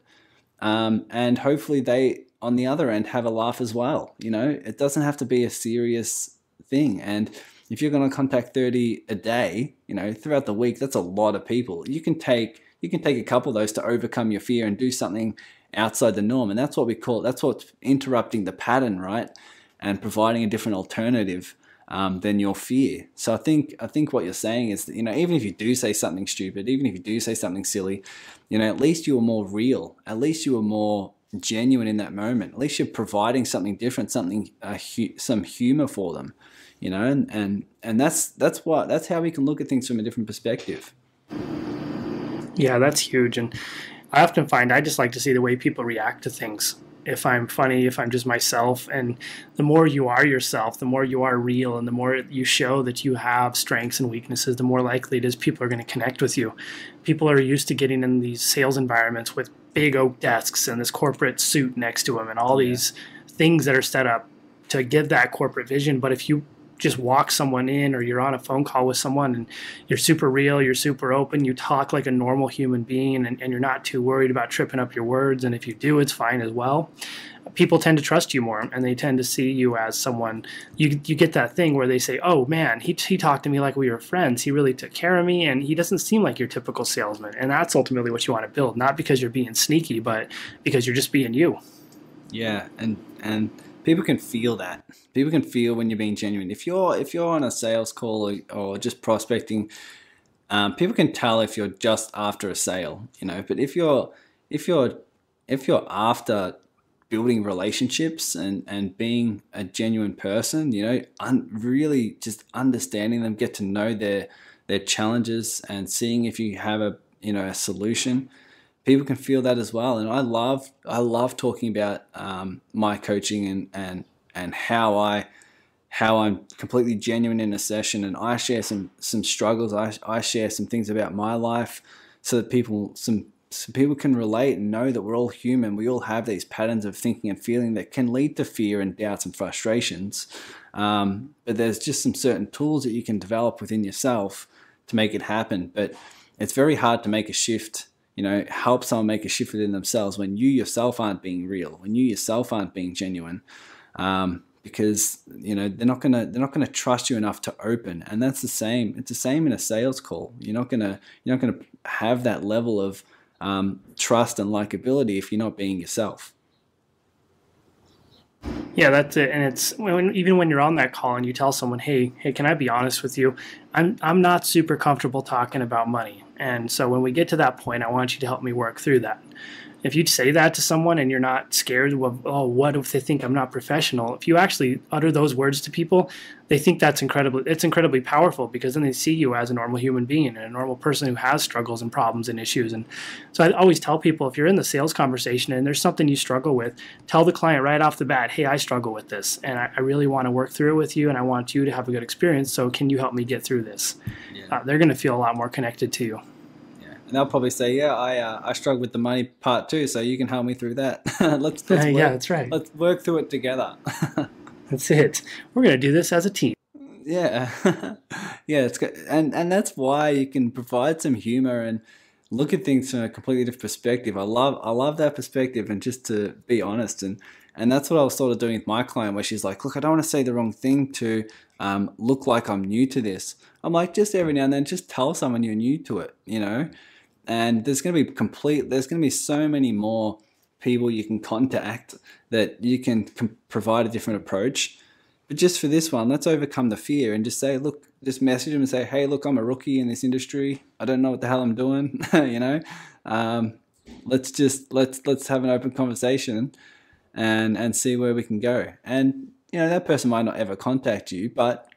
And hopefully they on the other end have a laugh as well. You know, it doesn't have to be a serious thing. And if you're going to contact 30 a day, you know, throughout the week, that's a lot of people. You can take a couple of those to overcome your fear and do something outside the norm. And that's what we call, that's what's interrupting the pattern, right? And providing a different alternative than your fear. So I think what you're saying is that, you know, even if you do say something stupid, even if you do say something silly, you know, at least you were more real. At least you were more genuine in that moment. At least you're providing something different, something some humor for them, you know, and that's how we can look at things from a different perspective. Yeah, that's huge. And I often find I just like to see the way people react to things. If I'm funny, if I'm just myself. And the more you are yourself, the more you are real, and the more you show that you have strengths and weaknesses, the more likely it is people are going to connect with you. People are used to getting in these sales environments with big oak desks and this corporate suit next to them and all Yeah. these things that are set up to give that corporate vision. But if you just walk someone in, or you're on a phone call with someone and you're super real, you're super open, you talk like a normal human being, and you're not too worried about tripping up your words. And if you do, it's fine as well. People tend to trust you more, and they tend to see you as someone. You get that thing where they say, oh man, he talked to me like we were friends. He really took care of me, and he doesn't seem like your typical salesman. And that's ultimately what you want to build, not because you're being sneaky, but because you're just being you. Yeah, and people can feel that. People can feel when you're being genuine. If you're on a sales call, or just prospecting, people can tell if you're just after a sale, you know. But if you're if you're after building relationships and being a genuine person, you know, really just understanding them, get to know their challenges, and seeing if you have a, you know, a solution, people can feel that as well. And I love talking about my coaching and how I'm completely genuine in a session, and I share some struggles. I share some things about my life so that some people can relate and know that we're all human. We all have these patterns of thinking and feeling that can lead to fear and doubts and frustrations. But there's just some certain tools that you can develop within yourself to make it happen. But it's very hard to make a shift, you know, help someone make a shift within themselves when you yourself aren't being real, when you yourself aren't being genuine. Because, you know, they're not gonna trust you enough to open. And that's the same. It's the same in a sales call. You're not gonna have that level of trust and likability if you're not being yourself. Yeah, that's it. And it's even when you're on that call and you tell someone, hey, can I be honest with you? I'm not super comfortable talking about money. And so when we get to that point, I want you to help me work through that. If you say that to someone and you're not scared of, oh, what if they think I'm not professional? If you actually utter those words to people, they think it's incredibly powerful, because then they see you as a normal human being and a normal person who has struggles and problems and issues. And so I always tell people, if you're in the sales conversation and there's something you struggle with, tell the client right off the bat, hey, I struggle with this and I really want to work through it with you, and I want you to have a good experience. So can you help me get through this? Yeah. They're going to feel a lot more connected to you. Yeah, And they'll probably say, yeah, I struggle with the money part too, so you can help me through that. Let's Yeah, work that's right. through it together. That's it. We're going to do this as a team. Yeah, yeah, it's good, and that's why you can provide some humor and look at things from a completely different perspective. I love that perspective, and just to be honest, and that's what I was sort of doing with my client, where she's like, "Look, I don't want to say the wrong thing to look like I'm new to this." I'm like, just every now and then, just tell someone you're new to it, you know. And there's going to be so many more people you can contact that you can provide a different approach. But just for this one, let's overcome the fear and just say, look, just message them and say, hey, look, I'm a rookie in this industry. I don't know what the hell I'm doing. You know, um, let's have an open conversation and see where we can go. And you know, that person might not ever contact you, but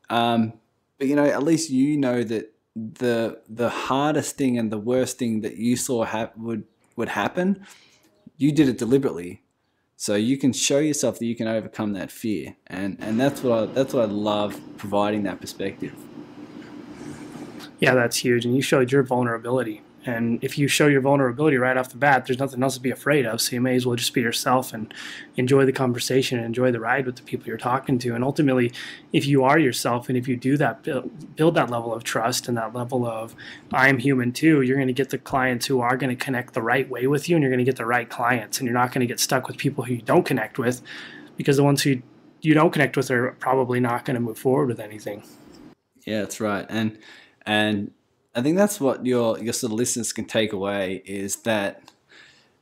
you know, at least you know that the hardest thing and the worst thing that you saw would happen, you did it deliberately. So you can show yourself that you can overcome that fear, and that's what I love, providing that perspective. Yeah, that's huge. And you showed your vulnerability. And if you show your vulnerability right off the bat, there's nothing else to be afraid of. So you may as well just be yourself and enjoy the conversation and enjoy the ride with the people you're talking to. And ultimately, if you are yourself and if you do that, build that level of trust and that level of I'm human too, you're going to get the clients who are going to connect the right way with you, and you're going to get the right clients. And you're not going to get stuck with people who you don't connect with, because the ones who you don't connect with are probably not going to move forward with anything. Yeah, that's right. And I think that's what your sort of listeners can take away, is that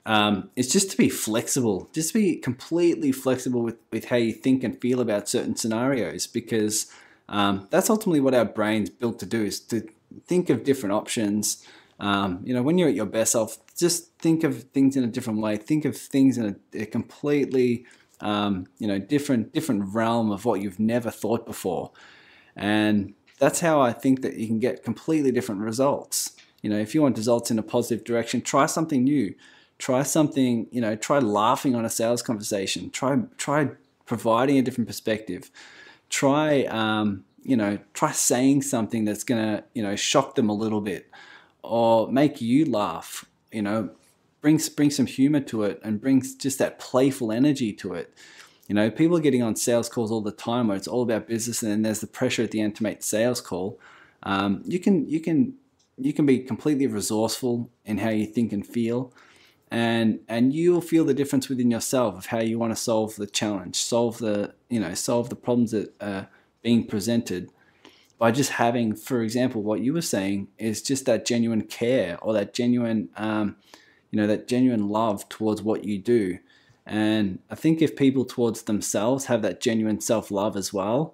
it's just to be flexible, just to be completely flexible with how you think and feel about certain scenarios, because that's ultimately what our brain's built to do, is to think of different options. You know, when you're at your best self, just think of things in a different way. Think of things in a completely you know, different realm of what you've never thought before. And that's how I think that you can get completely different results. You know, if you want results in a positive direction, try something new. Try something, you know, try laughing on a sales conversation. Try providing a different perspective. Try, you know, try saying something that's going to, you know, shock them a little bit or make you laugh, you know, bring some humor to it and brings just that playful energy to it. You know, people are getting on sales calls all the time where it's all about business, and then there's the pressure at the end to make the sales call. You can be completely resourceful in how you think and feel, and you'll feel the difference within yourself of how you want to solve the challenge, solve the problems that are being presented, by just having, for example, what you were saying is just that genuine care, or that genuine that genuine love towards what you do. And I think if people towards themselves have that genuine self-love as well,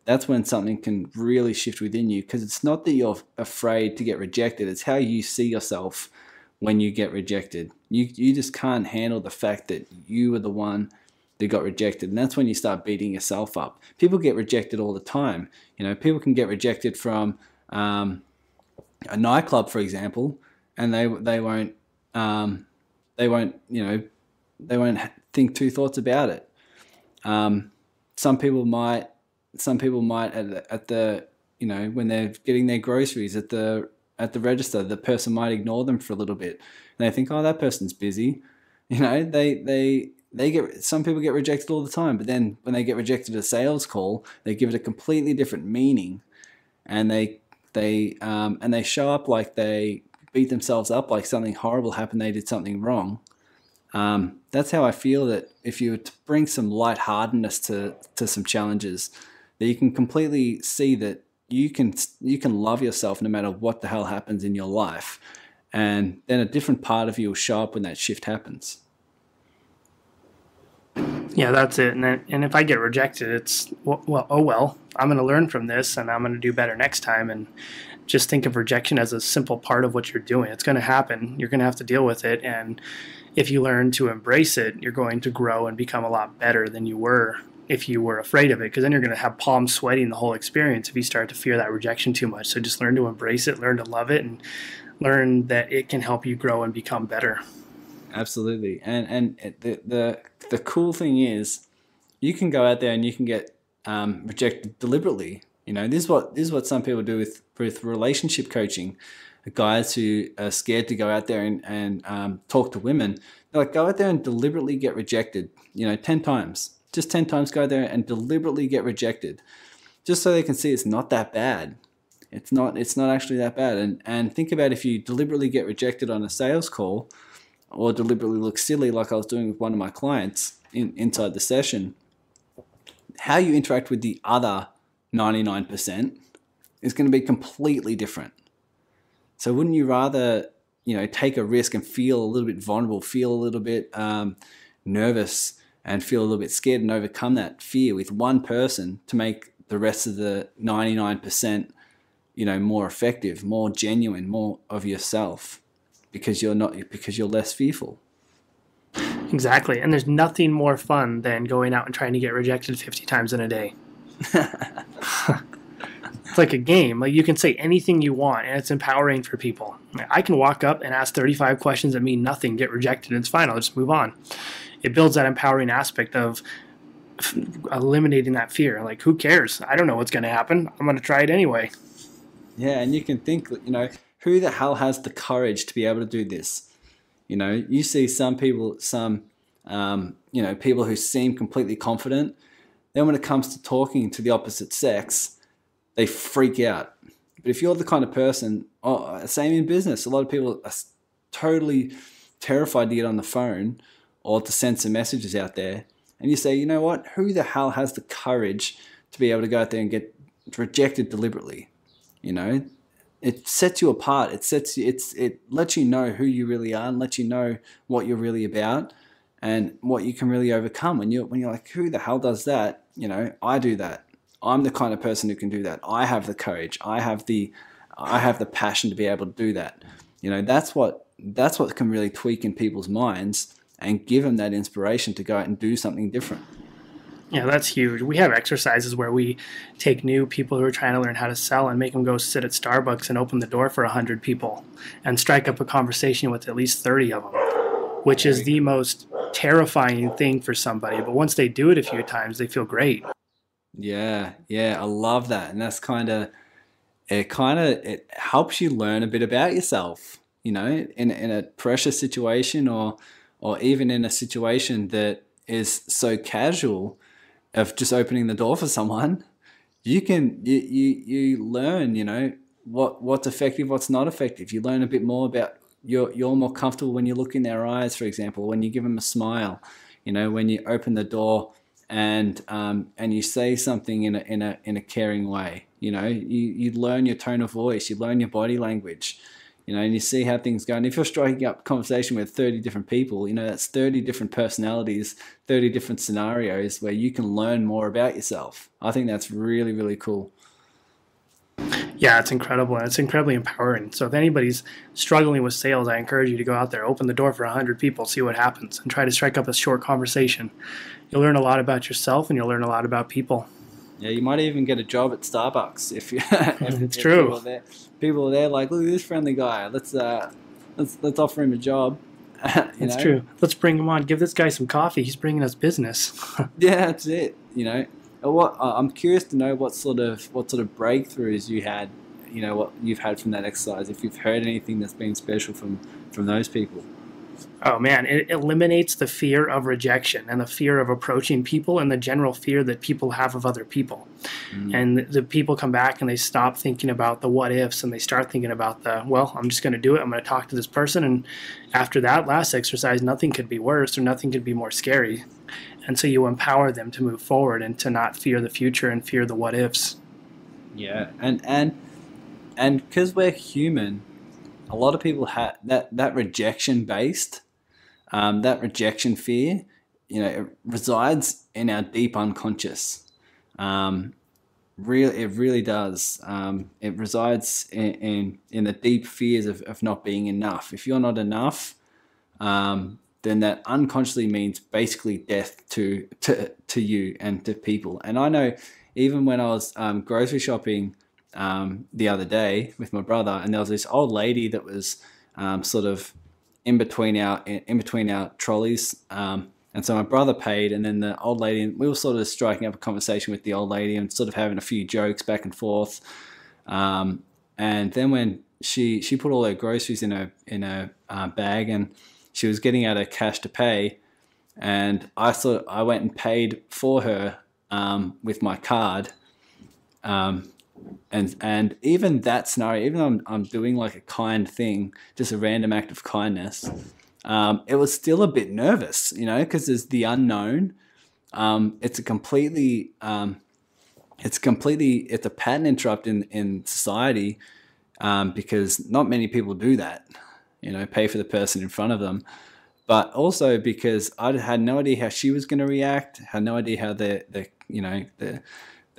that's when something can really shift within you, because it's not that you're afraid to get rejected, it's how you see yourself when you get rejected. You just can't handle the fact that you were the one that got rejected, and that's when you start beating yourself up. People get rejected all the time. You know, people can get rejected from a nightclub, for example, and they won't, you know, they won't think two thoughts about it. Some people might at the you know, when they're getting their groceries at the register, the person might ignore them for a little bit, and they think, oh, that person's busy. You know, some people get rejected all the time, but then when they get rejected at a sales call, they give it a completely different meaning, and they show up like they beat themselves up, like something horrible happened, they did something wrong. That's how I feel that if you were to bring some lightheartedness to some challenges, that you can completely see that you can love yourself no matter what the hell happens in your life, and then a different part of you will show up when that shift happens. Yeah, that's it. And if I get rejected, it's well, oh well. I'm going to learn from this, and I'm going to do better next time. And just think of rejection as a simple part of what you're doing. It's going to happen. You're going to have to deal with it, and if you learn to embrace it, you're going to grow and become a lot better than you were if you were afraid of it. Because then you're going to have palms sweating the whole experience if you start to fear that rejection too much. So just learn to embrace it, learn to love it, and learn that it can help you grow and become better. Absolutely. And the cool thing is, you can go out there and you can get rejected deliberately. You know, this is what some people do with relationship coaching. guys who are scared to go out there and talk to women. They're like, go out there and deliberately get rejected, 10 times. Just 10 times go there and deliberately get rejected, just so they can see it's not that bad. It's not actually that bad. And think about if you deliberately get rejected on a sales call, or deliberately look silly like I was doing with one of my clients inside the session, how you interact with the other 99% is going to be completely different. So wouldn't you rather, take a risk and feel a little bit vulnerable, feel a little bit nervous, and feel a little bit scared, and overcome that fear with one person to make the rest of the 99%, more effective, more genuine, more of yourself, because you're less fearful. Exactly. And there's nothing more fun than going out and trying to get rejected 50 times in a day. It's like a game. Like, you can say anything you want, and it's empowering for people. I can walk up and ask 35 questions that mean nothing, get rejected, and it's fine. I'll just move on. It builds that empowering aspect of eliminating that fear. Like, who cares? I don't know what's going to happen. I'm going to try it anyway. Yeah, and you can think, who the hell has the courage to be able to do this? You see some people, people who seem completely confident. Then when it comes to talking to the opposite sex, they freak out. But if you're the kind of person, same in business, a lot of people are totally terrified to get on the phone or to send some messages out there. And you say, you know what? Who the hell has the courage to be able to go out there and get rejected deliberately? It sets you apart. It lets you know who you really are and lets you know what you're really about and what you can really overcome. When you're like, who the hell does that? I do that. I'm the kind of person who can do that. I have the courage. I have the passion to be able to do that. That's what can really tweak in people's minds and give them that inspiration to go out and do something different. Yeah, that's huge. We have exercises where we take new people who are trying to learn how to sell and make them go sit at Starbucks and open the door for 100 people and strike up a conversation with at least 30 of them, which is the most terrifying thing for somebody. But once they do it a few times, they feel great. Yeah, I love that. And that's it helps you learn a bit about yourself, in a pressure situation or even in a situation that is so casual of just opening the door for someone. You learn, what's effective, what's not effective. You learn a bit more about you're more comfortable when you look in their eyes, for example, when you give them a smile, when you open the door and you say something in a caring way. You learn your tone of voice, you learn your body language, and you see how things go. And if you're striking up conversation with 30 different people, that's 30 different personalities, 30 different scenarios where you can learn more about yourself. I think that's really, really cool. Yeah, it's incredible, and it's incredibly empowering. So if anybody's struggling with sales, I encourage you to go out there, open the door for 100 people, see what happens, and try to strike up a short conversation. You'll learn a lot about yourself, and you'll learn a lot about people. Yeah, you might even get a job at Starbucks if you. It's true. People are there like, look at this friendly guy. Let's offer him a job. It's true. Let's bring him on. Give this guy some coffee. He's bringing us business. Yeah, that's it. I'm curious to know what sort of breakthroughs you had. What you've had from that exercise. If you've heard anything that's been special from those people. Oh man, it eliminates the fear of rejection and the fear of approaching people and the general fear that people have of other people. And the people come back and they stop thinking about the what ifs and they start thinking about I'm just going to do it. I'm going to talk to this person. And after that last exercise, nothing could be worse or nothing could be more scary. And so you empower them to move forward and to not fear the future and fear the what ifs. Yeah. And because we're human, a lot of people have that rejection based, that rejection fear, it resides in our deep unconscious. It really does. It resides in the deep fears of not being enough. If you're not enough, then that unconsciously means basically death to you and to people. And I know even when I was grocery shopping the other day with my brother, and there was this old lady that was sort of in between our trolleys, and so my brother paid, and then the old lady, we were sort of striking up a conversation with the old lady and sort of having a few jokes back and forth, And then when she put all her groceries in her bag, and she was getting out her cash to pay, and I went and paid for her with my card. And even that scenario, even though I'm doing like a kind thing, just a random act of kindness, it was still a bit nervous, you know, because there's the unknown. It's a pattern interrupt in society, because not many people do that, you know, pay for the person in front of them. But also because I had no idea how she was going to react, had no idea how the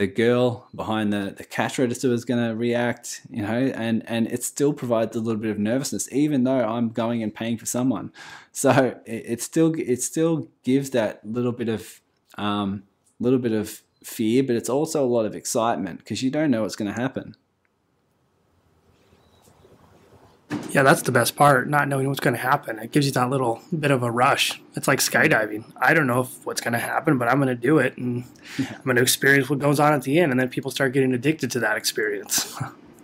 girl behind the cash register was going to react, you know, and it still provides a little bit of nervousness, even though I'm going and paying for someone. So it still gives that little bit of fear, but it's also a lot of excitement because you don't know what's going to happen. Yeah, that's the best part, not knowing what's going to happen. It gives you that little bit of a rush. It's like skydiving. I don't know what's going to happen, but I'm going to do it, and I'm going to experience what goes on at the end, and then people start getting addicted to that experience.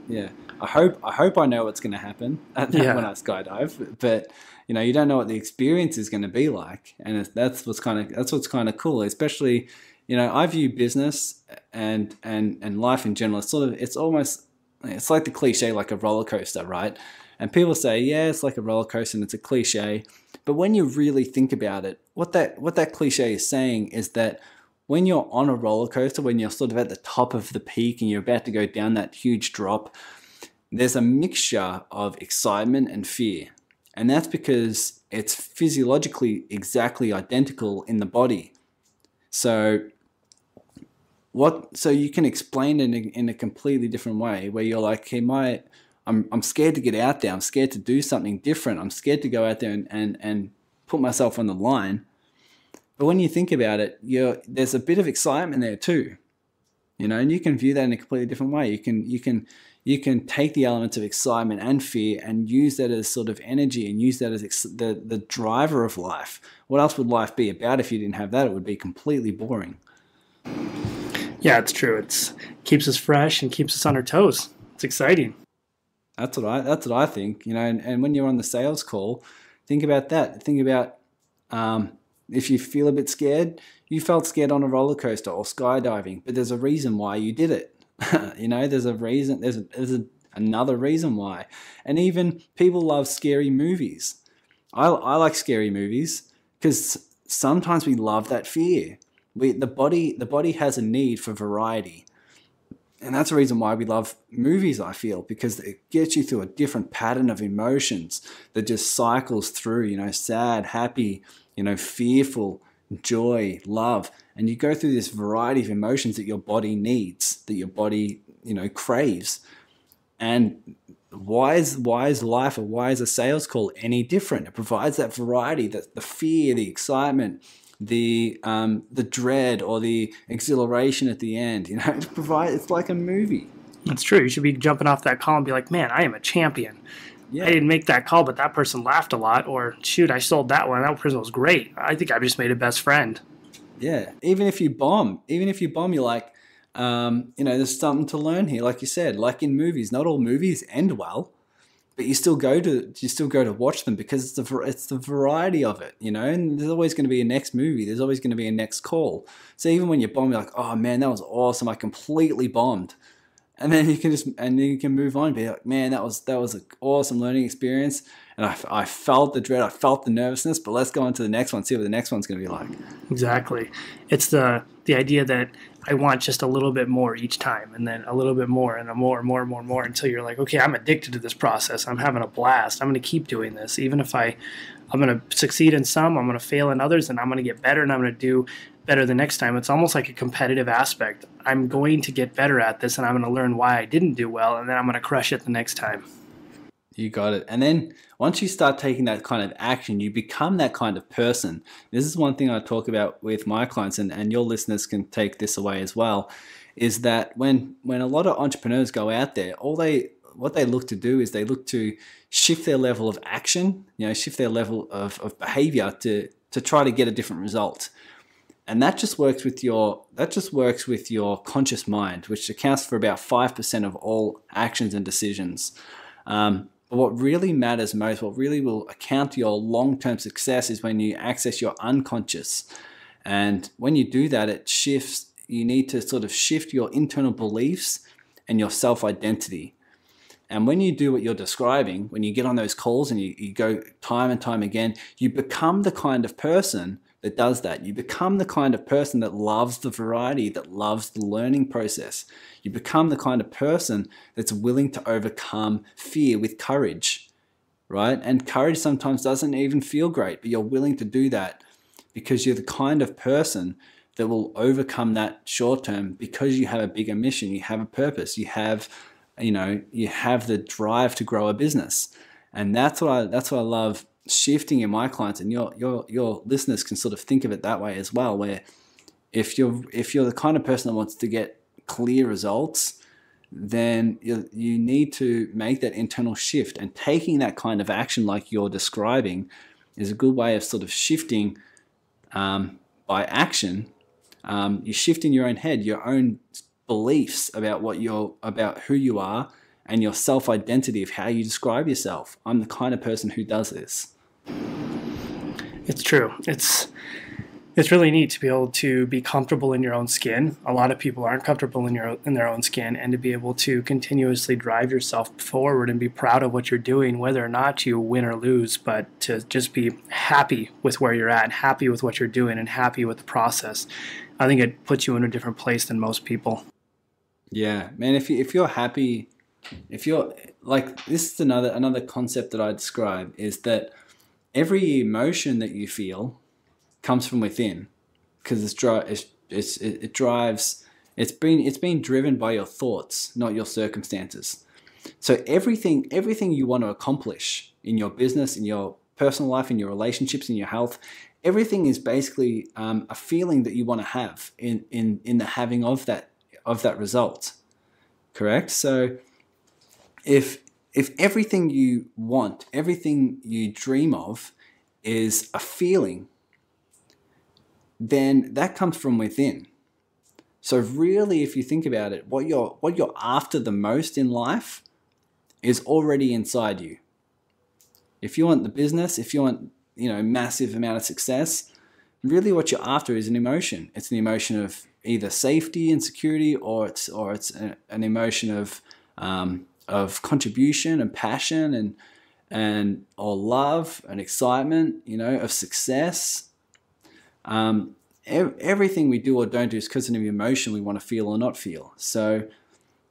Yeah. I hope I know what's going to happen when I skydive, but you know, you don't know what the experience is going to be like, and that's what's kind of cool. Especially, you know, I view business and life in general. It's like the cliche, like a roller coaster, right? And people say, yeah, it's like a roller coaster and it's a cliche. But when you really think about it, what that cliche is saying is that when you're on a roller coaster, when you're sort of at the top of the peak and you're about to go down that huge drop, there's a mixture of excitement and fear. And that's because it's physiologically exactly identical in the body. So you can explain it in a completely different way, where you're like, hey, I'm scared to get out there. I'm scared to do something different. I'm scared to go out there and put myself on the line. But when you think about it, there's a bit of excitement there too, you know, and you can view that in a completely different way. You can take the elements of excitement and fear and use that as sort of energy, and use that as the driver of life. What else would life be about if you didn't have that? It would be completely boring. Yeah, it's true. It keeps us fresh and keeps us on our toes. It's exciting. That's what I think, you know. And when you're on the sales call, think about that. Think about if you feel a bit scared, you felt scared on a roller coaster or skydiving, but there's a reason why you did it. You know, there's a reason. There's another reason why. And even people love scary movies. I like scary movies because sometimes we love that fear. The body has a need for variety. And that's the reason why we love movies, I feel, because it gets you through a different pattern of emotions that just cycles through, you know, sad, happy, you know, fearful, joy, love. And you go through this variety of emotions that your body needs, that your body, you know, craves. And why is life, or why is a sales call any different? It provides that variety, the fear, the excitement, the dread or the exhilaration at the end. You know, it's like a movie. That's true. You should be jumping off that call and be like, man, I am a champion. Yeah. I didn't make that call, but that person laughed a lot. Or shoot, I sold that one. That person was great. I think I just made a best friend. Yeah. Even if you bomb, you're like, you know, there's something to learn here. Like you said, like in movies, not all movies end well. But you still go to watch them because it's the variety of it, you know. And there's always going to be a next movie. There's always going to be a next call. So even when you bomb, you're like, oh man, that was awesome. I completely bombed, and then you can move on and be like, man, that was an awesome learning experience. And I felt the dread, I felt the nervousness. But let's go on to the next one. See what the next one's going to be like. Exactly. It's the idea that I want just a little bit more each time, and then a little bit more, and more until you're like, okay, I'm addicted to this process. I'm having a blast. I'm going to keep doing this. Even if I'm going to succeed in some, I'm going to fail in others, and I'm going to get better, and I'm going to do better the next time. It's almost like a competitive aspect. I'm going to get better at this, and I'm going to learn why I didn't do well, and then I'm going to crush it the next time. You got it. And then once you start taking that kind of action, you become that kind of person. This is one thing I talk about with my clients, and your listeners can take this away as well, is that when a lot of entrepreneurs go out there, what they look to do is they look to shift their level of action, you know, shift their level of behavior to try to get a different result. And that just works with your conscious mind, which accounts for about 5% of all actions and decisions. But what really matters most, what really will account to your long-term success, is when you access your unconscious. And when you do that, it shifts. You need to sort of shift your internal beliefs and your self-identity. And when you do what you're describing, when you get on those calls and you go time and time again, you become the kind of person that does that. You become the kind of person that loves the variety, that loves the learning process. You become the kind of person that's willing to overcome fear with courage, right? And courage sometimes doesn't even feel great, but you're willing to do that because you're the kind of person that will overcome that short term because you have a bigger mission, you have a purpose, you have the drive to grow a business. And that's what I love shifting in my clients, and your listeners can sort of think of it that way as well, where if you're the kind of person that wants to get clear results, then you need to make that internal shift, and taking that kind of action like you're describing is a good way of sort of shifting by action. You shift in your own head, your own beliefs about about who you are, and your self-identity of how you describe yourself. I'm the kind of person who does this. It's true. It's really neat to be able to be comfortable in your own skin. A lot of people aren't comfortable in their own skin, and to be able to continuously drive yourself forward and be proud of what you're doing, whether or not you win or lose, but to just be happy with where you're at, happy with what you're doing, and happy with the process. I think it puts you in a different place than most people. Yeah, man, if you're happy, if you're like, this is another concept that I describe, is that every emotion that you feel comes from within, because it's being driven by your thoughts, not your circumstances. So everything you want to accomplish in your business, in your personal life, in your relationships, in your health, everything is basically a feeling that you want to have in the having of that result. Correct? So if everything you want, everything you dream of is a feeling, then that comes from within. So really, if you think about it, what you're after the most in life is already inside you. If you want the business, if you want, massive amount of success, really what you're after is an emotion. It's an emotion of either safety and security, or it's an emotion of contribution and passion or love and excitement, of success. Everything we do or don't do is because of an emotion we want to feel or not feel. So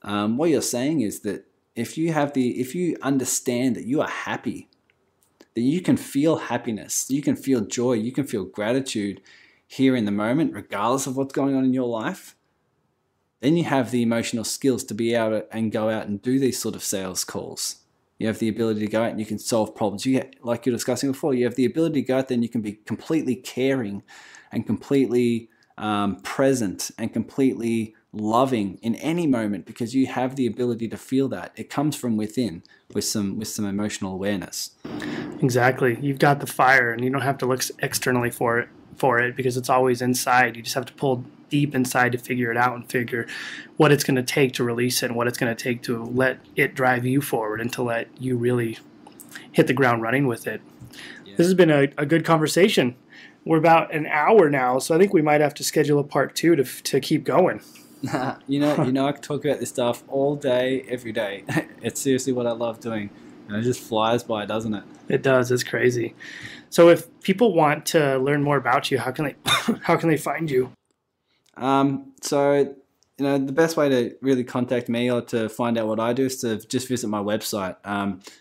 what you're saying is that if you understand that you are happy, that you can feel happiness, you can feel joy, you can feel gratitude here in the moment, regardless of what's going on in your life, then you have the emotional skills to be able to and go out and do these sort of sales calls. You have the ability to go out and you can solve problems. Like you're discussing before, you have the ability to go out there and you can be completely caring and completely present and completely loving in any moment, because you have the ability to feel that. It comes from within with some emotional awareness. Exactly. You've got the fire, and you don't have to look externally for it because it's always inside. You just have to pull deep inside to figure it out and figure what it's going to take to release it, and what it's going to take to let it drive you forward and to let you really hit the ground running with it. Yeah. This has been a good conversation. We're about an hour now, so I think we might have to schedule a part 2 to keep going. I could talk about this stuff all day, every day. It's seriously what I love doing. And it just flies by, doesn't it? It does. It's crazy. So if people want to learn more about you, how can they find you? So the best way to really contact me or to find out what I do is to just visit my website.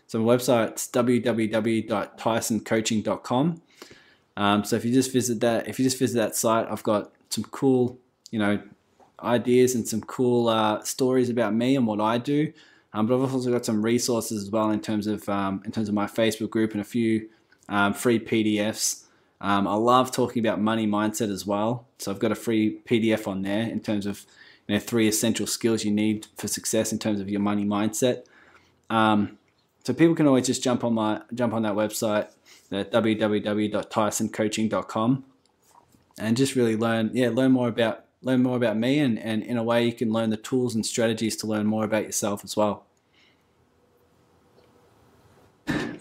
So my website's www.tysoncoaching.com. So if you just visit that site, I've got some cool, ideas and some cool stories about me and what I do. But I've also got some resources as well in terms of my Facebook group and a few free PDFs. I love talking about money mindset as well. So I've got a free PDF on there in terms of 3 essential skills you need for success in terms of your money mindset. So people can always just jump on that website at www.tysoncoaching.com. and just really learn more about me, and in a way you can learn the tools and strategies to learn more about yourself as well.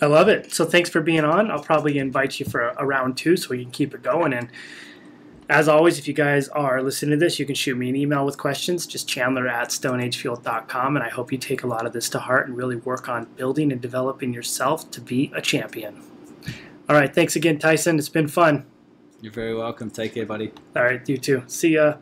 I love it. So thanks for being on. I'll probably invite you for a round two so we can keep it going. And as always, if you guys are listening to this, you can shoot me an email with questions, just chandler@stoneagefuel.com. And I hope you take a lot of this to heart and really work on building and developing yourself to be a champion. All right. Thanks again, Tyson. It's been fun. You're very welcome. Take care, buddy. All right. You too. See ya.